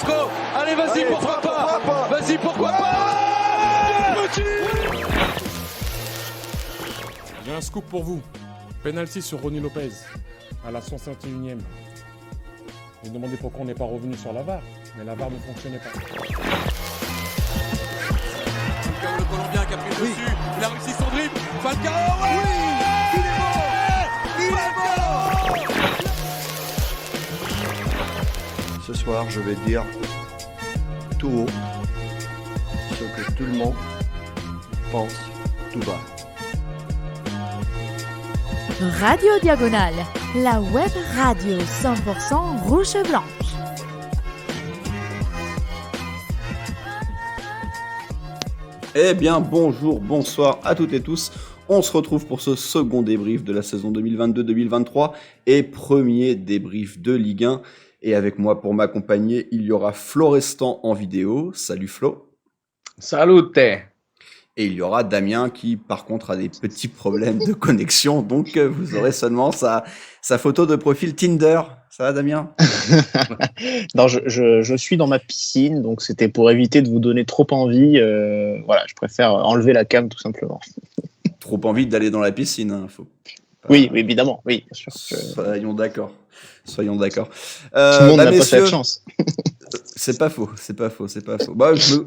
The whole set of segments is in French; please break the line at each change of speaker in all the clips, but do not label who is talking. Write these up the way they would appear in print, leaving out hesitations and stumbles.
Isco. Allez, vas-y, pourquoi pas. Vas-y, pourquoi pas.
J'ai un scoop pour vous. Penalty sur Ronny Lopez à la 151e. Vous vous demandez pourquoi on n'est pas revenu sur la VAR, mais la VAR ne fonctionnait pas.
Le Colombien qui a pris dessus, il a réussi son dribble. Falcao, ouais, il est bon.
Ce soir, je vais dire tout haut ce que tout le monde pense tout bas.
Radio Diagonale, la web radio 100% rouge et blanche.
Eh bien, bonjour, bonsoir à toutes et tous. On se retrouve pour ce second débrief de la saison 2022-2023 et premier débrief de Ligue 1. Et avec moi pour m'accompagner, il y aura Florestan en vidéo. Salut Flo.
Salute.
Et il y aura Damien qui, par contre, a des petits problèmes de connexion. Donc, vous aurez seulement sa photo de profil Tinder. Ça va, Damien?
Non, je suis dans ma piscine, donc c'était pour éviter de vous donner trop envie. Voilà, je préfère enlever la cam, tout simplement.
Trop envie d'aller dans la piscine, hein, faut pas...
Oui, évidemment, oui, bien sûr.
Soyons d'accord.
Tout le monde n'a pas cette chance.
C'est pas faux. Bah, je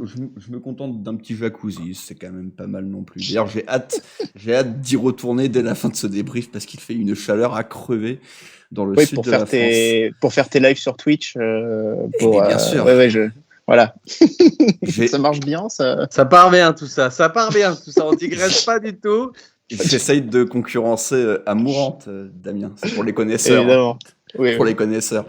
me contente d'un petit jacuzzi, c'est quand même pas mal non plus. D'ailleurs, j'ai hâte d'y retourner dès la fin de ce débrief parce qu'il fait une chaleur à crever dans le sud de la France.
Pour faire tes lives sur Twitch.
Bien sûr.
Voilà. Ça marche bien, ça.
Ça part bien tout ça. On digresse pas du tout.
J'essaye de concurrencer Amourante, Damien. C'est pour les connaisseurs.
Évidemment. Oui,
pour les connaisseurs.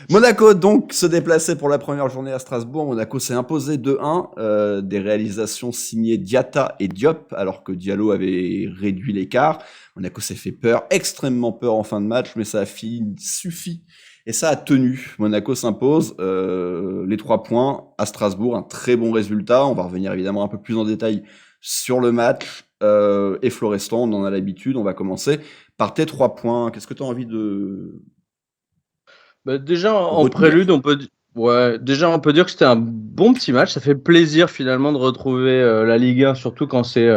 Monaco donc se déplaçait pour la première journée à Strasbourg. Monaco s'est imposé 2-1. Des réalisations signées Diatta et Diop, alors que Diallo avait réduit l'écart. Monaco s'est fait peur, extrêmement peur en fin de match, mais ça a suffi. Et ça a tenu. Monaco s'impose. Les 3 points à Strasbourg, un très bon résultat. On va revenir évidemment un peu plus en détail sur le match. Et Florestan, on en a l'habitude. On va commencer par tes 3 points. Qu'est-ce que tu as envie de...
Déjà, en prélude, on peut dire que c'était un bon petit match. Ça fait plaisir finalement de retrouver la Ligue 1, surtout quand c'est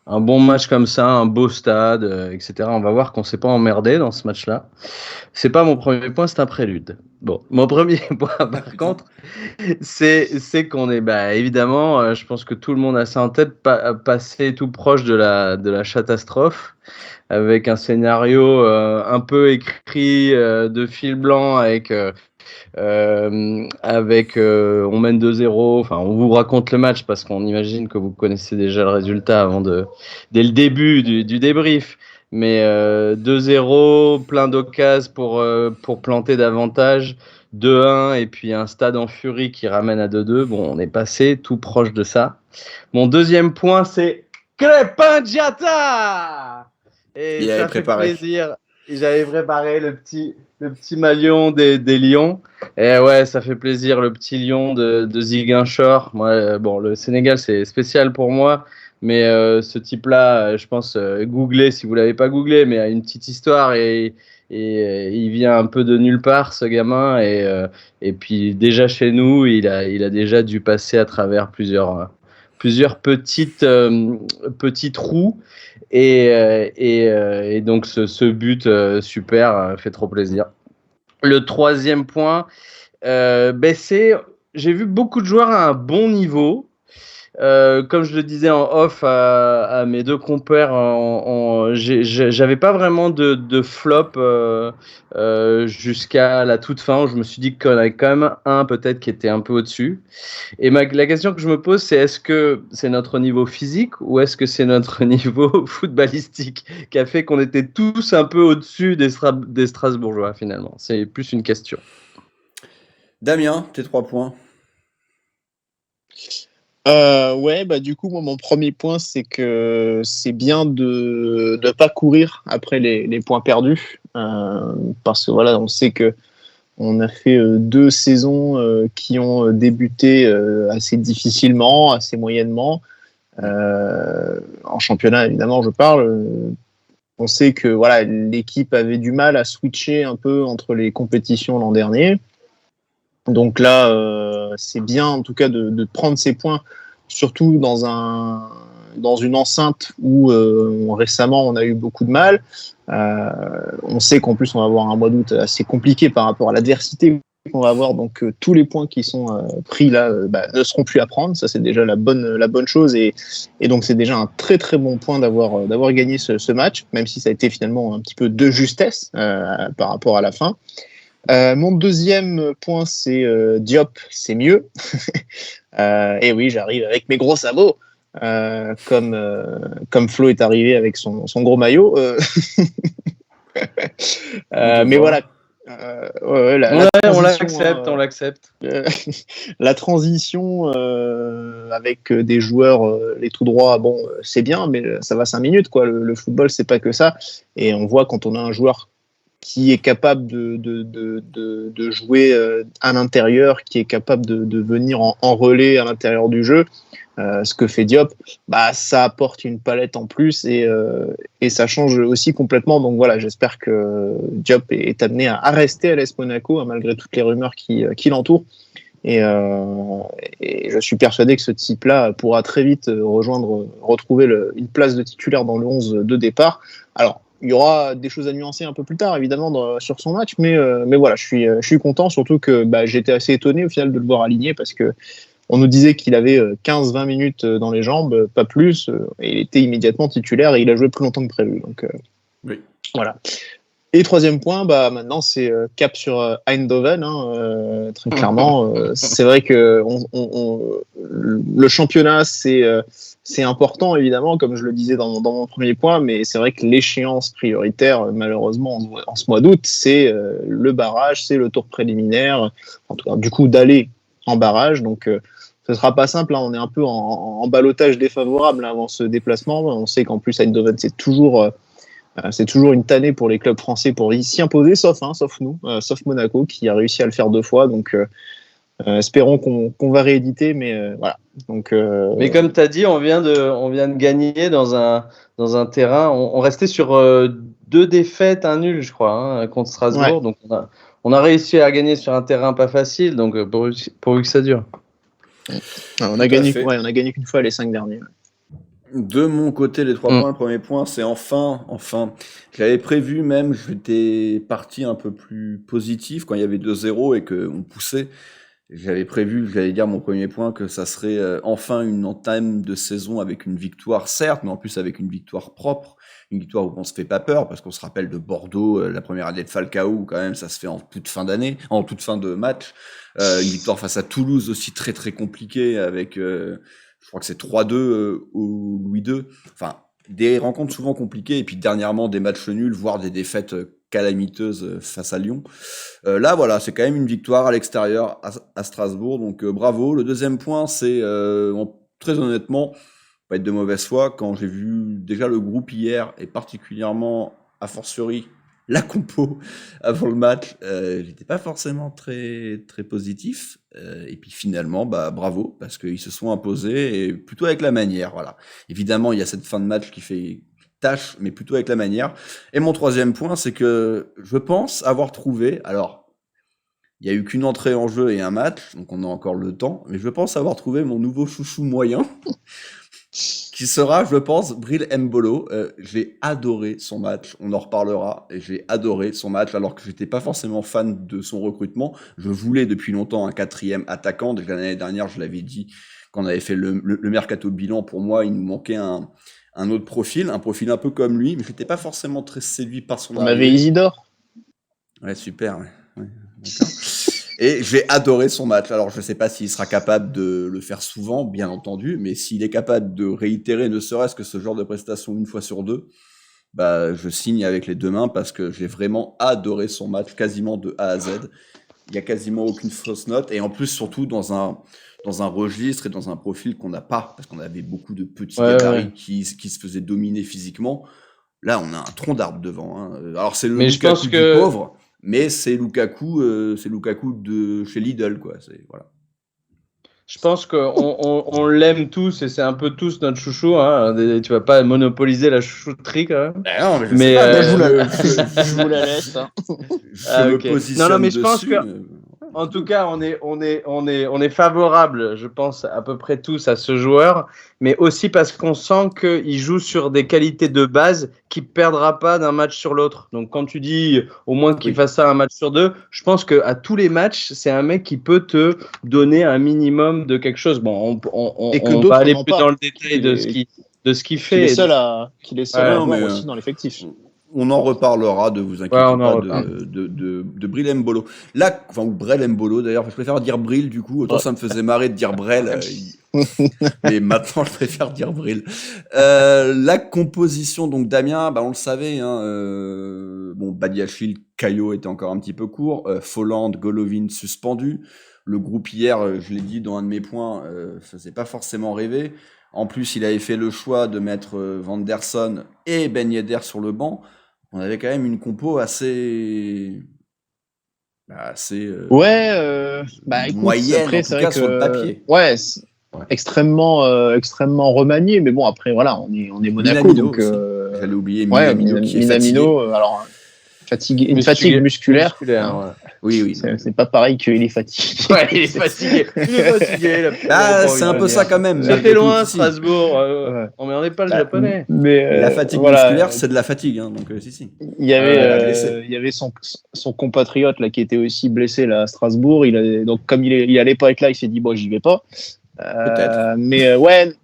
un bon match comme ça, un beau stade, etc. On va voir qu'on s'est pas emmerdé dans ce match-là. C'est pas mon premier point, c'est un prélude. Bon, mon premier point, par contre, c'est qu'on est, évidemment, je pense que tout le monde a ça en tête, passé tout proche de la catastrophe, avec un scénario un peu écrit de fil blanc, avec on mène 2-0, enfin on vous raconte le match parce qu'on imagine que vous connaissez déjà le résultat dès le début du débrief, mais 2-0, plein d'occasions pour planter davantage, 2-1 et puis un stade en furie qui ramène à 2-2. Bon, on est passé tout proche de ça. Mon deuxième point, c'est Crépin Diatta. Et ça fait plaisir. J'avais préparé le petit maillon des Lions. Et ouais, ça fait plaisir, le petit lion de Ziguinchor. Moi, bon, le Sénégal, c'est spécial pour moi. Mais ce type-là, je pense, googlez si vous l'avez pas googlé, mais a une petite histoire et il vient un peu de nulle part, ce gamin. Et puis déjà chez nous, il a déjà dû passer à travers plusieurs petits trous. Et donc ce but super fait trop plaisir. Le troisième point, j'ai vu beaucoup de joueurs à un bon niveau. Comme je le disais en off à mes deux compères, j'avais pas vraiment de flop jusqu'à la toute fin, où je me suis dit qu'on avait quand même un peut-être qui était un peu au-dessus. Et la question que je me pose, c'est est-ce que c'est notre niveau physique ou est-ce que c'est notre niveau footballistique qui a fait qu'on était tous un peu au-dessus des Strasbourgeois finalement? C'est plus une question.
Damien, tes 3 points.
Du coup, moi, mon premier point, c'est que c'est bien de ne pas courir après les points perdus, parce que voilà, on sait que on a fait 2 saisons qui ont débuté assez difficilement, assez moyennement. En championnat, évidemment, je parle. On sait que voilà, l'équipe avait du mal à switcher un peu entre les compétitions l'an dernier. Donc là, c'est bien en tout cas de prendre ces points, surtout dans une enceinte où récemment on a eu beaucoup de mal. On sait qu'en plus on va avoir un mois d'août assez compliqué par rapport à l'adversité qu'on va avoir, donc tous les points qui sont pris là ne seront plus à prendre. Ça c'est déjà la bonne chose, et donc c'est déjà un très très bon point d'avoir gagné ce match, même si ça a été finalement un petit peu de justesse par rapport à la fin. Mon deuxième point, c'est Diop, c'est mieux. Et oui, j'arrive avec mes gros sabots, comme Flo est arrivé avec son gros maillot. Mais voilà.
On l'accepte.
La transition avec des joueurs les tout droits, bon, c'est bien, mais ça va 5 minutes, quoi. Le football, c'est pas que ça. Et on voit quand on a un joueur qui est capable de jouer à l'intérieur, qui est capable de venir en relais à l'intérieur du jeu, ce que fait Diop, ça apporte une palette en plus, et ça change aussi complètement. Donc voilà, j'espère que Diop est amené à rester à l'AS Monaco, malgré toutes les rumeurs qui l'entourent. Et je suis persuadé que ce type-là pourra très vite retrouver une place de titulaire dans le 11 de départ. Alors, il y aura des choses à nuancer un peu plus tard, évidemment, sur son match, mais voilà, je suis content, surtout que j'étais assez étonné au final de le voir aligné, parce que on nous disait qu'il avait 15-20 minutes dans les jambes, pas plus, et il était immédiatement titulaire, et il a joué plus longtemps que prévu. Donc
oui.
Voilà. Et troisième point, maintenant c'est cap sur Eindhoven, très clairement. C'est vrai que le championnat, c'est important, évidemment, comme je le disais dans mon premier point, mais c'est vrai que l'échéance prioritaire, malheureusement, en ce mois d'août, c'est le barrage, c'est le tour préliminaire, en tout cas, du coup, d'aller en barrage. Donc, ce sera pas simple, on est un peu en ballottage défavorable avant ce déplacement. On sait qu'en plus, Eindhoven, c'est toujours une tannée pour les clubs français pour s'y imposer, sauf nous, sauf Monaco, qui a réussi à le faire 2 fois. Donc, espérons qu'on va rééditer, mais voilà. Donc,
mais comme tu as dit, on vient de gagner dans un terrain. On restait sur 2 défaites, 1 nul, je crois, contre Strasbourg. Ouais. Donc, on a réussi à gagner sur un terrain pas facile. Donc, pourvu que ça dure.
On a gagné qu'une fois les 5 derniers.
De mon côté, les 3 points. Le premier point, c'est enfin. J'avais prévu même, j'étais parti un peu plus positif quand il y avait 2-0 et qu'on poussait. J'avais prévu, j'allais dire mon premier point, que ça serait enfin une entame de saison avec une victoire, certes, mais en plus avec une victoire propre. Une victoire où on se fait pas peur, parce qu'on se rappelle de Bordeaux, la première année de Falcao, où quand même ça se fait en toute fin de match. Une victoire face à Toulouse aussi très très compliquée, avec, je crois que c'est 3-2 au Louis II. Enfin, des rencontres souvent compliquées, et puis dernièrement des matchs nuls, voire des défaites calamiteuses face à Lyon. Là, voilà, c'est quand même une victoire à l'extérieur à Strasbourg, donc bravo. Le deuxième point, c'est très honnêtement, pas être de mauvaise foi, quand j'ai vu déjà le groupe hier, et particulièrement a fortiori la compo avant le match, j'étais pas forcément très très positif, et puis finalement bravo, parce qu'ils se sont imposés, et plutôt avec la manière. Voilà, évidemment il y a cette fin de match qui fait tâche, mais plutôt avec la manière. Et mon troisième point, c'est que je pense avoir trouvé, alors il y a eu qu'une entrée en jeu et un match, donc on a encore le temps, mais je pense avoir trouvé mon nouveau chouchou moyen qui sera, je pense, Bril Mbolo. J'ai adoré son match, on en reparlera, et j'ai adoré son match, alors que j'étais pas forcément fan de son recrutement. Je voulais depuis longtemps un 4e attaquant. Déjà l'année dernière, je l'avais dit, quand on avait fait le mercato bilan, pour moi, il nous manquait un autre profil, un profil un peu comme lui, mais j'étais pas forcément très séduit par son arrivée.
On avait Isidore.
Ouais, super, ouais, d'accord. Et j'ai adoré son match. Alors, je sais pas s'il sera capable de le faire souvent, bien entendu, mais s'il est capable de réitérer ne serait-ce que ce genre de prestation 1 fois sur 2, je signe avec les 2 mains, parce que j'ai vraiment adoré son match, quasiment de A à Z. Il y a quasiment aucune fausse note, et en plus, surtout dans un registre et dans un profil qu'on n'a pas, parce qu'on avait beaucoup de petits gabarits qui se faisaient dominer physiquement. Là, on a un tronc d'arbre devant. Alors, c'est le Lukaku du pauvre, mais c'est Lukaku de chez Lidl, quoi. Voilà.
Je pense qu'on l'aime tous, et c'est un peu tous notre chouchou. Tu vas pas monopoliser la chouchouterie, quand même.
Non, mais
je vous la laisse.
Je me positionne
mais je pense
dessus.
que En tout cas, on est favorable, je pense, à peu près tous à ce joueur, mais aussi parce qu'on sent qu'il joue sur des qualités de base qu'il ne perdra pas d'un match sur l'autre. Donc, quand tu dis au moins qu'il fasse ça un match sur deux, je pense qu'à tous les matchs, c'est un mec qui peut te donner un minimum de quelque chose. Bon, on va aller plus dans le détail de ce qu'il fait.
Qu'il est seul à avoir aussi dans l'effectif.
On en reparlera, de vous inquiétez pas, de Bril Mbolo. Là, enfin, ou Brel Mbolo d'ailleurs, je préfère dire Bril du coup, autant ça me faisait marrer de dire Brel, mais maintenant je préfère dire Bril. La composition, donc Damien, on le savait, Badiachil, Caillot était encore un petit peu court, Folland, Golovin suspendu. Le groupe hier, je l'ai dit dans un de mes points, faisait pas forcément rêver. En plus, il avait fait le choix de mettre Vanderson et Ben Yedder sur le banc. On avait quand même une compo assez
moyenne,
après, en tout cas sur le papier.
Ouais, extrêmement remanié, mais bon, après, voilà, on est Monaco,
Minamino
donc...
j'allais oublier Minamino qui est
Minamino, alors... Une fatigue musculaire.
Oui.
C'est pas pareil qu'il est fatigué.
Ouais, il est fatigué.
C'est un peu ça quand même.
C'était loin, Strasbourg. On n'est pas le japonais.
Mais
la fatigue musculaire, c'est de la fatigue. Donc, si.
Il y avait son compatriote là, qui était aussi blessé là, à Strasbourg. Donc, comme il allait pas être là, il s'est dit, bon, j'y vais pas.
Peut-être.
Mais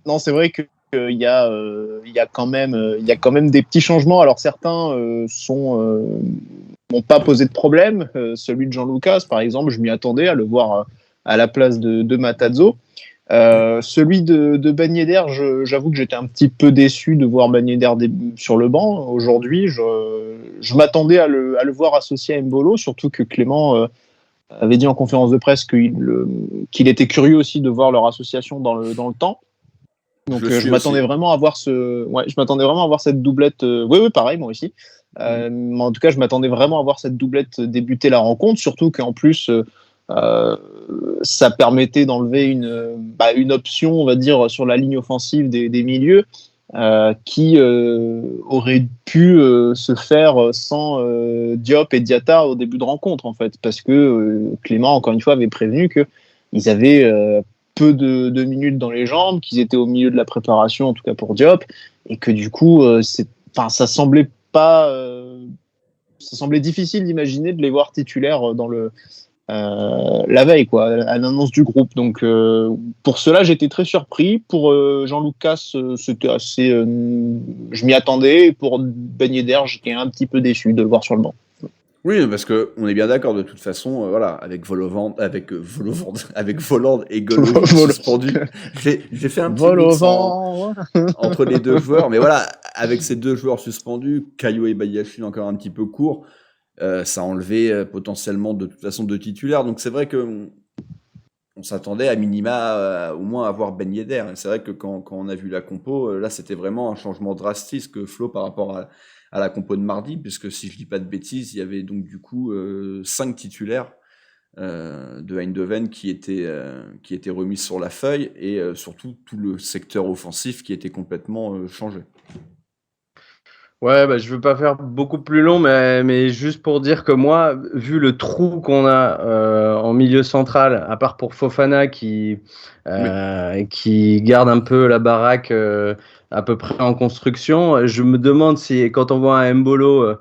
non, c'est vrai que il y a quand même des petits changements. Alors certains n'ont pas posé de problème. Celui de Jean-Lucas, par exemple, je m'y attendais à le voir à la place de Matazzo. Celui de Ben Yedder, j'avoue que j'étais un petit peu déçu de voir Ben Yedder sur le banc. Aujourd'hui, je m'attendais à le voir associé à Mbolo, surtout que Clément avait dit en conférence de presse qu'il était curieux aussi de voir leur association dans le temps. Donc je m'attendais vraiment à voir cette doublette. Oui, pareil, moi aussi. En tout cas, je m'attendais vraiment à voir cette doublette débuter la rencontre, surtout qu'en plus, ça permettait d'enlever une option, on va dire, sur la ligne offensive des milieux, qui aurait pu se faire sans Diop et Diatta au début de rencontre, en fait, parce que Clément, encore une fois, avait prévenu qu'ils avaient peu de minutes dans les jambes, qu'ils étaient au milieu de la préparation, en tout cas pour Diop, et que du coup, ça semblait difficile d'imaginer de les voir titulaires dans la veille, quoi, à l'annonce du groupe. Donc, pour cela, j'étais très surpris. Pour Jean-Lucas, c'était assez... je m'y attendais. Et pour Ben Yedder, j'étais un petit peu déçu de le voir sur le banc.
Oui, parce que on est bien d'accord de toute façon, avec Voland et Golovin suspendus. J'ai fait un petit mix entre les deux joueurs, mais voilà, avec ces deux joueurs suspendus, Caillot et Badiachil encore un petit peu court, ça enlevait potentiellement de toute façon deux titulaires. Donc c'est vrai que on s'attendait à minima au moins à voir Ben Yedder. Et c'est vrai que quand on a vu la compo, là c'était vraiment un changement drastique, Flo, par rapport à la compo de mardi, puisque si je dis pas de bêtises, il y avait donc du coup 5 titulaires de Eindhoven qui étaient remis sur la feuille, et surtout tout le secteur offensif qui était complètement changé.
Ouais, je veux pas faire beaucoup plus long, mais juste pour dire que moi, vu le trou qu'on a en milieu central, à part pour Fofana qui garde un peu la baraque à peu près en construction, je me demande si, quand on voit un Mbolo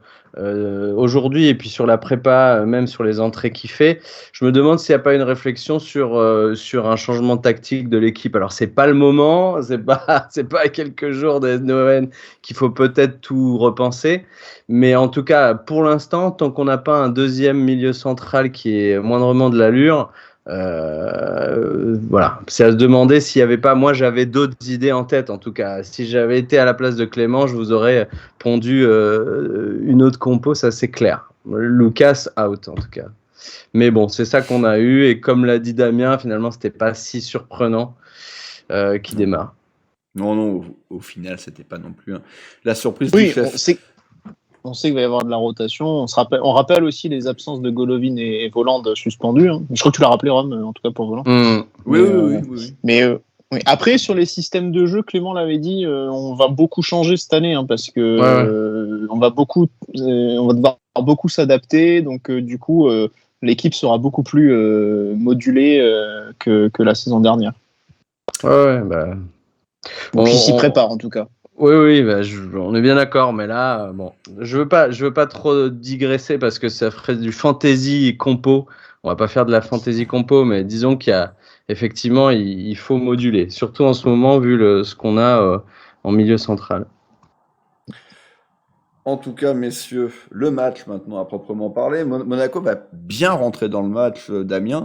aujourd'hui, et puis sur la prépa, même sur les entrées qu'il fait, je me demande s'il n'y a pas une réflexion sur un changement tactique de l'équipe. Alors c'est pas le moment, c'est pas à quelques jours d'Eindhoven qu'il faut peut-être tout repenser, mais en tout cas pour l'instant, tant qu'on n'a pas un deuxième milieu central qui est moindrement de l'allure, voilà, c'est à se demander s'il n'y avait pas, moi j'avais d'autres idées en tête. En tout cas, si j'avais été à la place de Clément, je vous aurais pondu une autre compo, ça c'est clair. Lucas out en tout cas, mais bon, c'est ça qu'on a eu, et comme l'a dit Damien, finalement c'était pas si surprenant qu'il démarre.
Non, au final c'était pas non plus la surprise
du
chef.
On sait qu'il va y avoir de la rotation. On rappelle aussi les absences de Golovin et Voland suspendus. Je crois que tu l'as rappelé, Rome, en tout cas pour Voland.
Oui.
Mais après, sur les systèmes de jeu, Clément l'avait dit, on va beaucoup changer cette année, parce que on va devoir beaucoup s'adapter. Donc, du coup, l'équipe sera beaucoup plus modulée que la saison dernière.
Ouais,
Donc il s'y prépare en tout cas.
Oui, on est bien d'accord, mais là, je veux pas trop digresser parce que ça ferait du fantasy compo. On va pas faire de la fantasy compo, mais disons qu'il y a effectivement, il faut moduler, surtout en ce moment vu ce qu'on a en milieu central.
En tout cas, messieurs, le match maintenant à proprement parler. Monaco va bien rentrer dans le match, Damien.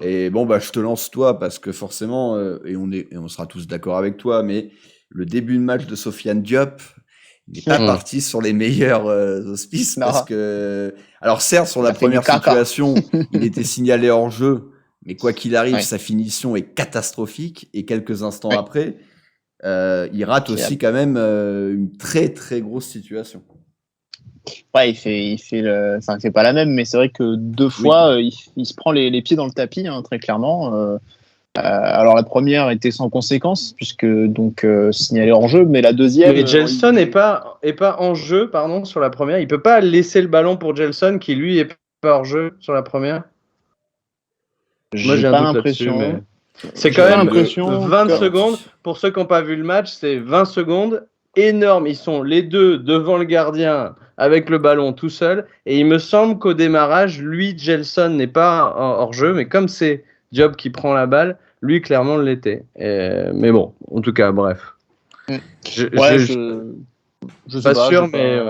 Et bon, je te lance toi parce que forcément, et on sera tous d'accord avec toi, mais le début de match de Sofiane Diop n'est pas parti sur les meilleurs auspices parce que, alors certes, sur la première situation, il était signalé hors jeu, mais quoi qu'il arrive, sa finition est catastrophique. Et quelques instants après, il rate aussi quand même une très très grosse situation.
Ouais, il fait c'est pas la même, mais c'est vrai que 2 fois, il se prend les pieds dans le tapis, hein, très clairement. Alors la première était sans conséquence puisque donc signalé hors jeu, mais la deuxième.
Mais Gelson n'est pas en jeu, pardon, sur la première. Il peut pas laisser le ballon pour Gelson qui lui est pas hors jeu sur la première. Moi j'ai pas l'impression. Mais... C'est quand même 20 secondes pour ceux qui n'ont pas vu le match, c'est 20 secondes énorme. Ils sont les deux devant le gardien avec le ballon tout seul et il me semble qu'au démarrage, lui Gelson n'est pas hors jeu, mais comme c'est Diop qui prend la balle. Lui, clairement, l'était. Mais bon, en tout cas, bref.
Je sais pas, sûr, mais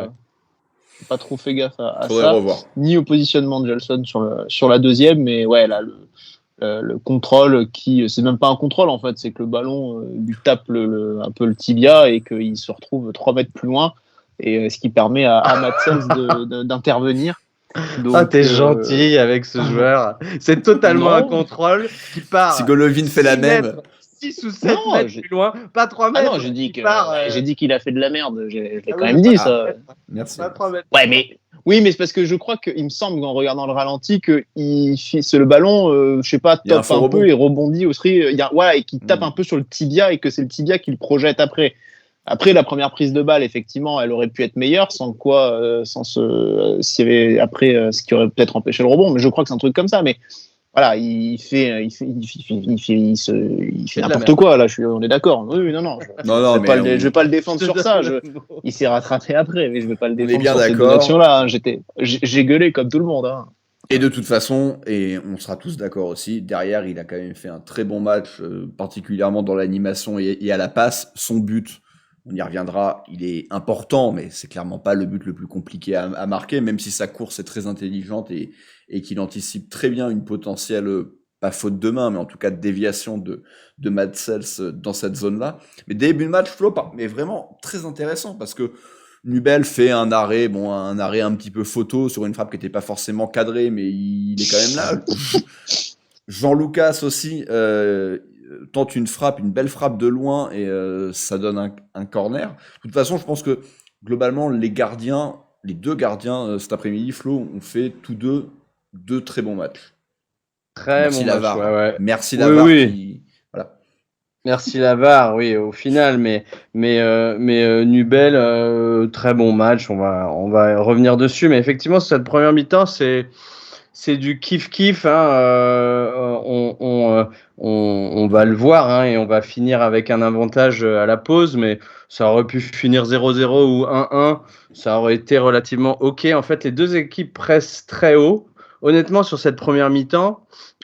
j'ai pas trop fait gaffe à ça.
Revoir.
Ni au positionnement de Gelson sur la deuxième, mais ouais, là, le contrôle c'est même pas un contrôle en fait, c'est que le ballon lui tape un peu le tibia et qu'il se retrouve 3 mètres plus loin, et ce qui permet à Matsels d'intervenir.
Donc, t'es gentil avec ce joueur. C'est totalement un contrôle qui part.
Si Golovin fait la même.
6 ou 7 mètres plus loin, pas 3 mètres.
Ah non, j'ai dit qu'il a fait de la merde. Je l'ai quand même dit, ça.
Merci.
Pas 3 mètres.
Ouais, mais oui, mais c'est parce que je crois qu'il me semble, en regardant le ralenti, que c'est le ballon, je sais pas, top un peu et rebondit aussi. Et qui tape un peu sur le tibia et que c'est le tibia qui le projette après. Après, la première prise de balle, effectivement, elle aurait pu être meilleure, s'il y avait après ce qui aurait peut-être empêché le rebond, mais je crois que c'est un truc comme ça. Mais voilà, il fait n'importe quoi, là, on est d'accord. Oui, non. Je vais pas le défendre sur ça. Il s'est rattrapé après, mais je vais pas le défendre sur cette action-là. Hein. J'ai gueulé comme tout le monde. Hein.
Et de toute façon, et on sera tous d'accord aussi, derrière, il a quand même fait un très bon match, particulièrement dans l'animation et à la passe. Son but, on y reviendra, il est important, mais c'est clairement pas le but le plus compliqué à marquer, même si sa course est très intelligente et qu'il anticipe très bien une potentielle, pas faute de main, mais en tout cas de déviation de Matsels dans cette zone-là. Mais début de match, Flo, mais vraiment très intéressant, parce que Nubel fait un arrêt un petit peu photo sur une frappe qui n'était pas forcément cadrée, mais il est quand même là. Jean-Lucas aussi tente une belle frappe de loin, et ça donne un corner. De toute façon, je pense que globalement, les deux gardiens cet après-midi, Flo, ont fait tous deux très bons matchs.
Merci bon
Lavar.
Match, ouais.
Merci Lavar.
Oui. Voilà. Merci Lavar, oui, au final, mais Nubel, très bon match. On va revenir dessus, mais effectivement, cette première mi-temps, c'est du kiff-kiff. Hein, on va le voir, hein, et on va finir avec un avantage à la pause, mais ça aurait pu finir 0-0 ou 1-1. Ça aurait été relativement OK. En fait, les deux équipes pressent très haut. Honnêtement, sur cette première mi-temps,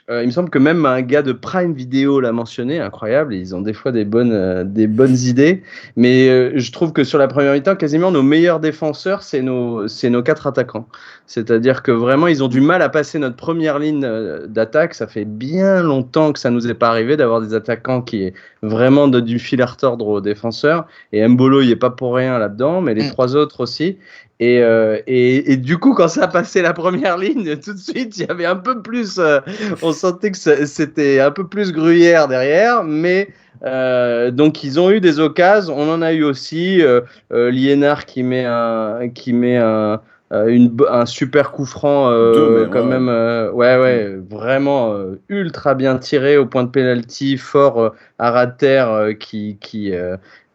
il me semble que même un gars de Prime Video l'a mentionné, incroyable, ils ont des fois des bonnes idées, mais je trouve que sur la première mi-temps, quasiment nos meilleurs défenseurs, c'est nos 4 attaquants. C'est-à-dire que vraiment, ils ont du mal à passer notre première ligne d'attaque. Ça fait bien longtemps que ça nous est pas arrivé d'avoir des attaquants qui est vraiment du fil à retordre aux défenseurs, et Mbolo, il est pas pour rien là-dedans, mais les 3 autres aussi. Et du coup, quand ça a passé la première ligne, tout de suite, il y avait un peu plus... on sentait que c'était un peu plus gruyère derrière, mais... donc, ils ont eu des occasions. On en a eu aussi. Liénard qui met un super coup franc, vraiment ultra bien tiré au point de pénalty, fort à ras de terre, qui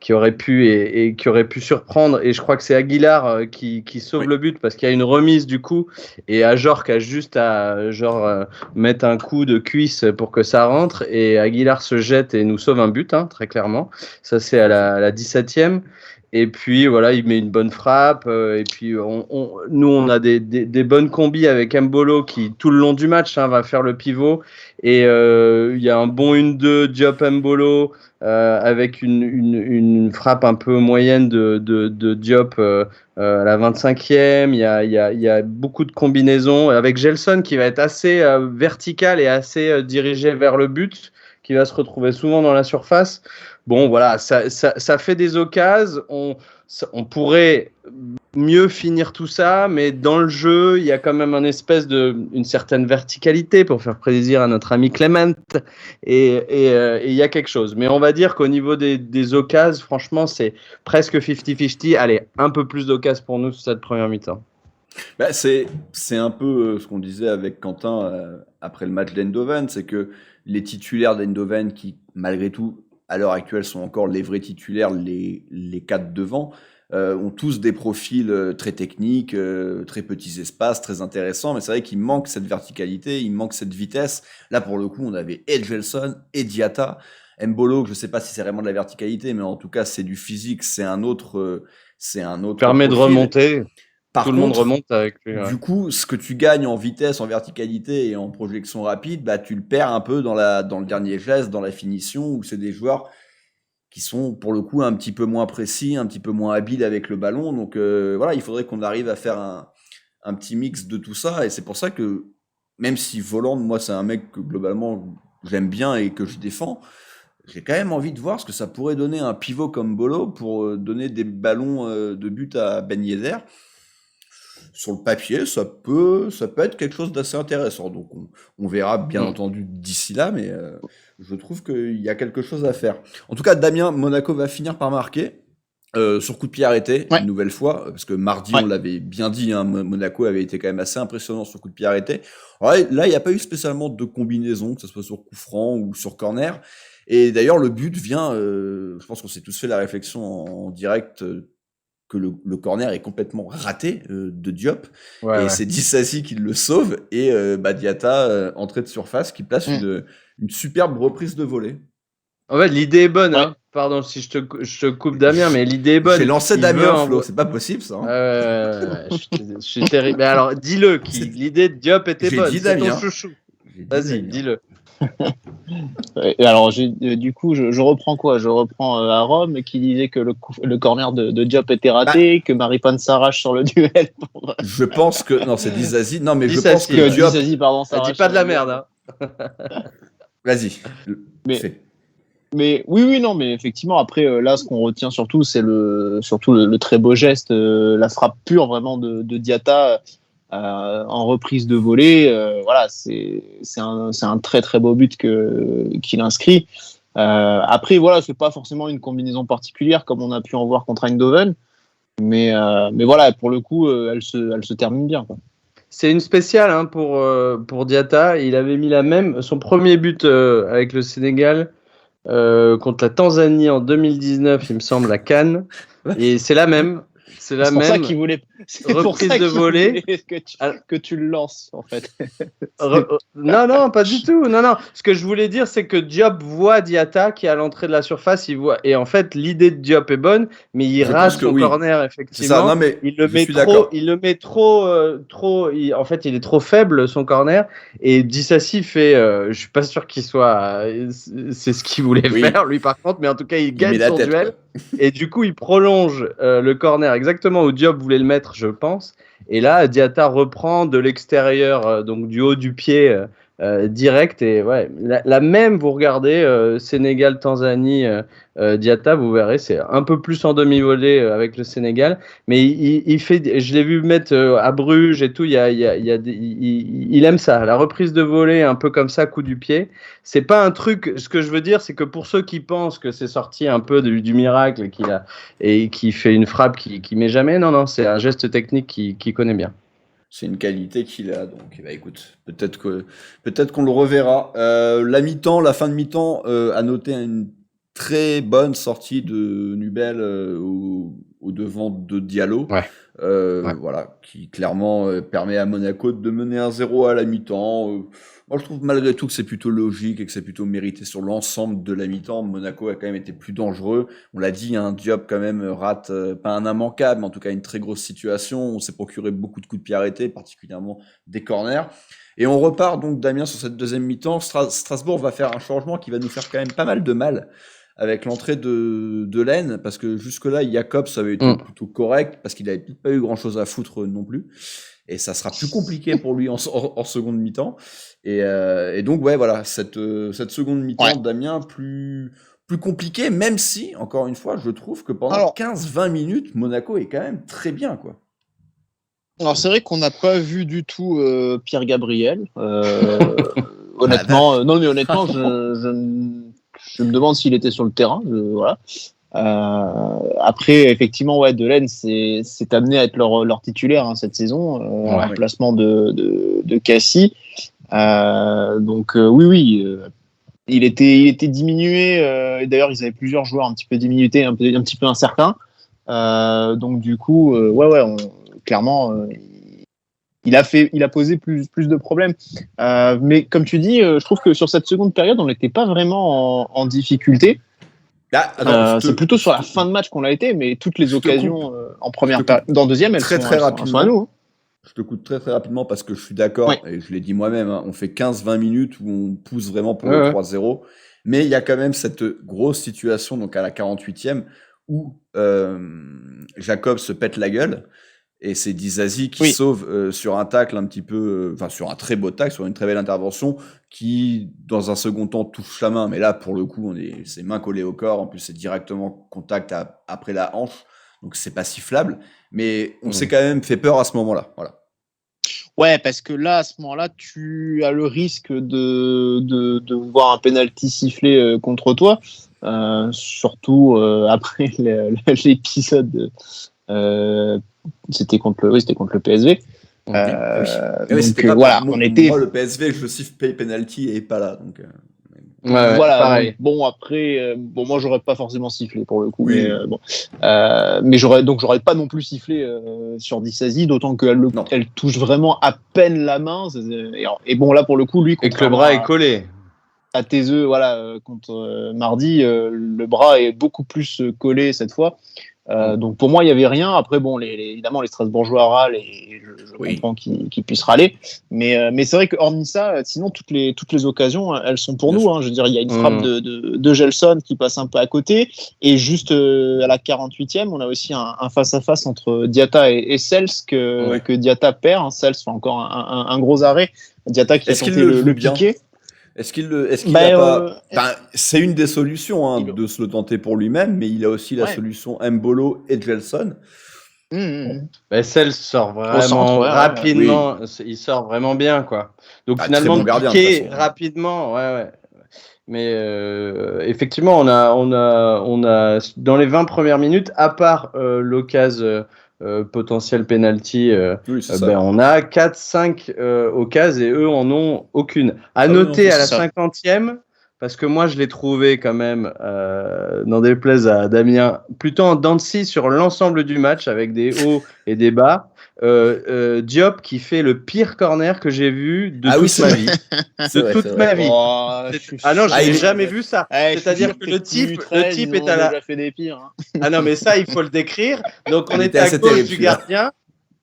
qui aurait pu et qui aurait pu surprendre. Et je crois que c'est Aguilar qui sauve le but parce qu'il y a une remise du coup et Ajor qui a juste à mettre un coup de cuisse pour que ça rentre et Aguilar se jette et nous sauve un but, très clairement. Ça c'est à la 17e. Et puis voilà, il met une bonne frappe. Et puis nous, on a des bonnes combis avec Mbolo qui, tout le long du match, va faire le pivot. Et il y a un bon 1-2 Diop Mbolo avec une frappe un peu moyenne de Diop à la 25e. Il y a beaucoup de combinaisons avec Gelson qui va être assez vertical et assez dirigé vers le but, qui va se retrouver souvent dans la surface. Bon, voilà, ça fait des occasions. On pourrait mieux finir tout ça, mais dans le jeu, il y a quand même une certaine verticalité pour faire plaisir à notre ami Clement. Et il y a quelque chose. Mais on va dire qu'au niveau des occasions, franchement, c'est presque 50-50. Allez, un peu plus d'occasions pour nous sur cette première mi-temps.
Bah, c'est un peu ce qu'on disait avec Quentin après le match d'Eindhoven, c'est que les titulaires d'Eindhoven qui, malgré tout, à l'heure actuelle, sont encore les vrais titulaires, les 4 devant, ont tous des profils très techniques, très petits espaces, très intéressants, mais c'est vrai qu'il manque cette verticalité, il manque cette vitesse. Là, pour le coup, on avait Gelson et Diatta. Mbolo, je ne sais pas si c'est vraiment de la verticalité, mais en tout cas, c'est du physique, c'est un autre
permet
profil.
De remonter.
Par
Tout
contre,
le monde remonte avec lui. Ouais.
Du coup, ce que tu gagnes en vitesse, en verticalité et en projection rapide, bah, tu le perds un peu dans le dernier geste, dans la finition, où c'est des joueurs qui sont pour le coup un petit peu moins précis, un petit peu moins habiles avec le ballon. Donc voilà, il faudrait qu'on arrive à faire un petit mix de tout ça. Et c'est pour ça que, même si Voland, moi, c'est un mec que globalement j'aime bien et que je défends, j'ai quand même envie de voir ce que ça pourrait donner un pivot comme Bolo pour donner des ballons de but à Ben Yedder. Sur le papier, ça peut être quelque chose d'assez intéressant. Donc, on verra bien entendu d'ici là, mais je trouve qu'il y a quelque chose à faire. En tout cas, Damien, Monaco va finir par marquer sur coup de pied arrêté, une nouvelle fois, parce que mardi, on l'avait bien dit, Monaco avait été quand même assez impressionnant sur coup de pied arrêté. Alors là, il n'y a pas eu spécialement de combinaison, que ce soit sur coup franc ou sur corner. Et d'ailleurs, le but vient, je pense qu'on s'est tous fait la réflexion en direct, que le corner est complètement raté de Diop, et c'est Dissasi qui le sauve, et Diatta, entrée de surface, qui place une superbe reprise de volée.
En fait, l'idée est bonne, Pardon si je te coupe, Damien, mais l'idée est bonne.
J'ai lancé Damien, Flo, c'est pas possible ça.
Je suis terrible. Mais alors, dis-le, l'idée de Diop était bonne.
J'ai dit Damien.
C'est ton chouchou. Vas-y, dis-le.
Alors, du coup, je reprends quoi? Je reprends à Rome qui disait que le corner de Diop était raté, que Maripane s'arrache sur le duel.
Je pense que non, c'est Dissasi. Non, mais je pense que
Diop. Dissasi, pardon,
ça dit pas de la merde.
Vas-y.
Mais oui, non, mais effectivement, après, là, ce qu'on retient surtout, c'est le très beau geste, la frappe pure vraiment de Diatta. En reprise de volée, voilà, c'est un très très beau but qu'il inscrit. Après, voilà, c'est pas forcément une combinaison particulière comme on a pu en voir contre Eindhoven, mais voilà, pour le coup, elle se termine bien, quoi.
C'est une spéciale pour Diatta. Il avait mis son premier but avec le Sénégal contre la Tanzanie en 2019, il me semble, à Cannes, et c'est la même. C'est
pour ça qu'il voulait. C'est
reprise de volée
que tu le lances en fait.
Non, pas du tout. Non. Ce que je voulais dire, c'est que Diop voit Diatta qui est à l'entrée de la surface. Il voit, et en fait, l'idée de Diop est bonne, mais il rate son corner effectivement.
Ça. Non, mais
il le met trop. En fait, il est trop faible son corner. Et Dissasi fait. Je suis pas sûr qu'il soit. C'est ce qu'il voulait faire lui par contre, mais en tout cas, il gagne son duel. Et du coup, il prolonge le corner exactement où Diop voulait le mettre, je pense. Et là, Diatta reprend de l'extérieur, donc du haut du pied direct. Et ouais, la même, vous regardez Sénégal-Tanzanie, Diatta, vous verrez, c'est un peu plus en demi-volée avec le Sénégal. Mais il fait, je l'ai vu mettre à Bruges et tout. Il aime ça, la reprise de volée, un peu comme ça, coup du pied. C'est pas un truc. Ce que je veux dire, c'est que pour ceux qui pensent que c'est sorti un peu du miracle et qui fait une frappe qui met jamais, non, c'est un geste technique qui connaît bien.
C'est une qualité qu'il a, donc écoute, peut-être qu'on le reverra. La fin de mi-temps, a noté une très bonne sortie de Nubel au devant de Diallo.
Ouais. Ouais.
Voilà, qui clairement permet à Monaco de mener 1-0 à la mi-temps. Moi, je trouve malgré tout que c'est plutôt logique et que c'est plutôt mérité sur l'ensemble de la mi-temps. Monaco a quand même été plus dangereux. On l'a dit, Diop quand même rate, pas un immanquable, mais en tout cas une très grosse situation. On s'est procuré beaucoup de coups de pied arrêtés, particulièrement des corners. Et on repart donc, Damien, sur cette deuxième mi-temps. Strasbourg va faire un changement qui va nous faire quand même pas mal de mal avec l'entrée de Lens, parce que jusque-là, Jacobs avait été plutôt correct, parce qu'il n'avait peut-être pas eu grand-chose à foutre non plus. Et ça sera plus compliqué pour lui en seconde mi-temps. Et donc, ouais, voilà, cette seconde mi-temps, Damien, plus compliquée, même si, encore une fois, je trouve que pendant 15-20 minutes, Monaco est quand même très bien, quoi.
Alors, c'est vrai qu'on n'a pas vu du tout Pierre Gabriel. Honnêtement, non, mais honnêtement, je me demande s'il était sur le terrain. Voilà. Après, effectivement, ouais, Delaine c'est amené à être leur titulaire cette saison, en remplacement de Cassie. Donc oui, il était diminué. Et d'ailleurs, ils avaient plusieurs joueurs un petit peu diminués, un petit peu incertains. Donc du coup, clairement, il a posé plus de problèmes. Mais comme tu dis, je trouve que sur cette seconde période, on n'était pas vraiment en difficulté. C'est plutôt sur la fin de match qu'on l'a été, mais toutes les occasions en première période, dans deuxième, elles sont à nous.
Je te coupe très très rapidement parce que je suis d'accord, et je l'ai dit moi-même, on fait 15-20 minutes où on pousse vraiment pour le 3-0, mais il y a quand même cette grosse situation, donc à la 48e, où Jacob se pète la gueule, et c'est Dizazi qui sauve sur un tacle un petit peu, sur un très beau tacle, sur une très belle intervention, qui dans un second temps touche la main, mais là pour le coup c'est main collée au corps, en plus c'est directement contact après la hanche, donc c'est pas sifflable, mais on s'est quand même fait peur à ce moment-là. Voilà.
Ouais, parce que là, à ce moment-là, tu as le risque de voir un penalty sifflé contre toi, surtout après l'épisode. C'était contre le PSV.
Voilà, on était. Moi, le PSV, je siffle penalty et pas là, donc.
Voilà.
Pareil.
Bon après, moi j'aurais pas forcément sifflé pour le coup, mais j'aurais pas non plus sifflé sur Dizazi, d'autant qu'elle touche vraiment à peine la main. Et bon là pour le coup, lui,
et que le bras est collé.
À tes œufs, contre mardi, le bras est beaucoup plus collé cette fois. Donc pour moi il y avait rien. Après évidemment les Strasbourgeois râlent et je comprends qu'ils puissent râler, mais c'est vrai que hormis ça, sinon toutes les occasions elles sont pour nous. Je veux dire, il y a une frappe de Gelson qui passe un peu à côté, et juste à la 48e on a aussi un face à face entre Diatta et Sels que Diatta perd. Sels fait encore un gros arrêt. Diatta qui a tenté le piquer.
Est-ce qu'il a pas... c'est une des solutions de se le tenter pour lui-même, mais il a aussi la solution Mbolo et Gelson.
Sels sort vraiment rapidement. Il sort vraiment bien, quoi. Donc finalement, bon gardien, piquer rapidement, Mais effectivement, on a dans les 20 premières minutes, à part l'occasion potentiel penalty, on a 4-5 occasions et eux en ont aucune. À noter à la 50e, parce que moi je l'ai trouvé quand même, n'en déplaise à Damien, plutôt en dents de scie sur l'ensemble du match avec des hauts et des bas. Diop qui fait le pire corner que j'ai vu de toute ma vie. Ma vie. Ah non, je n'ai jamais vu ça. C'est-à-dire que le type est à la.
Fait des pires,
Ah non, mais ça, il faut le décrire. Donc on était à gauche du gardien.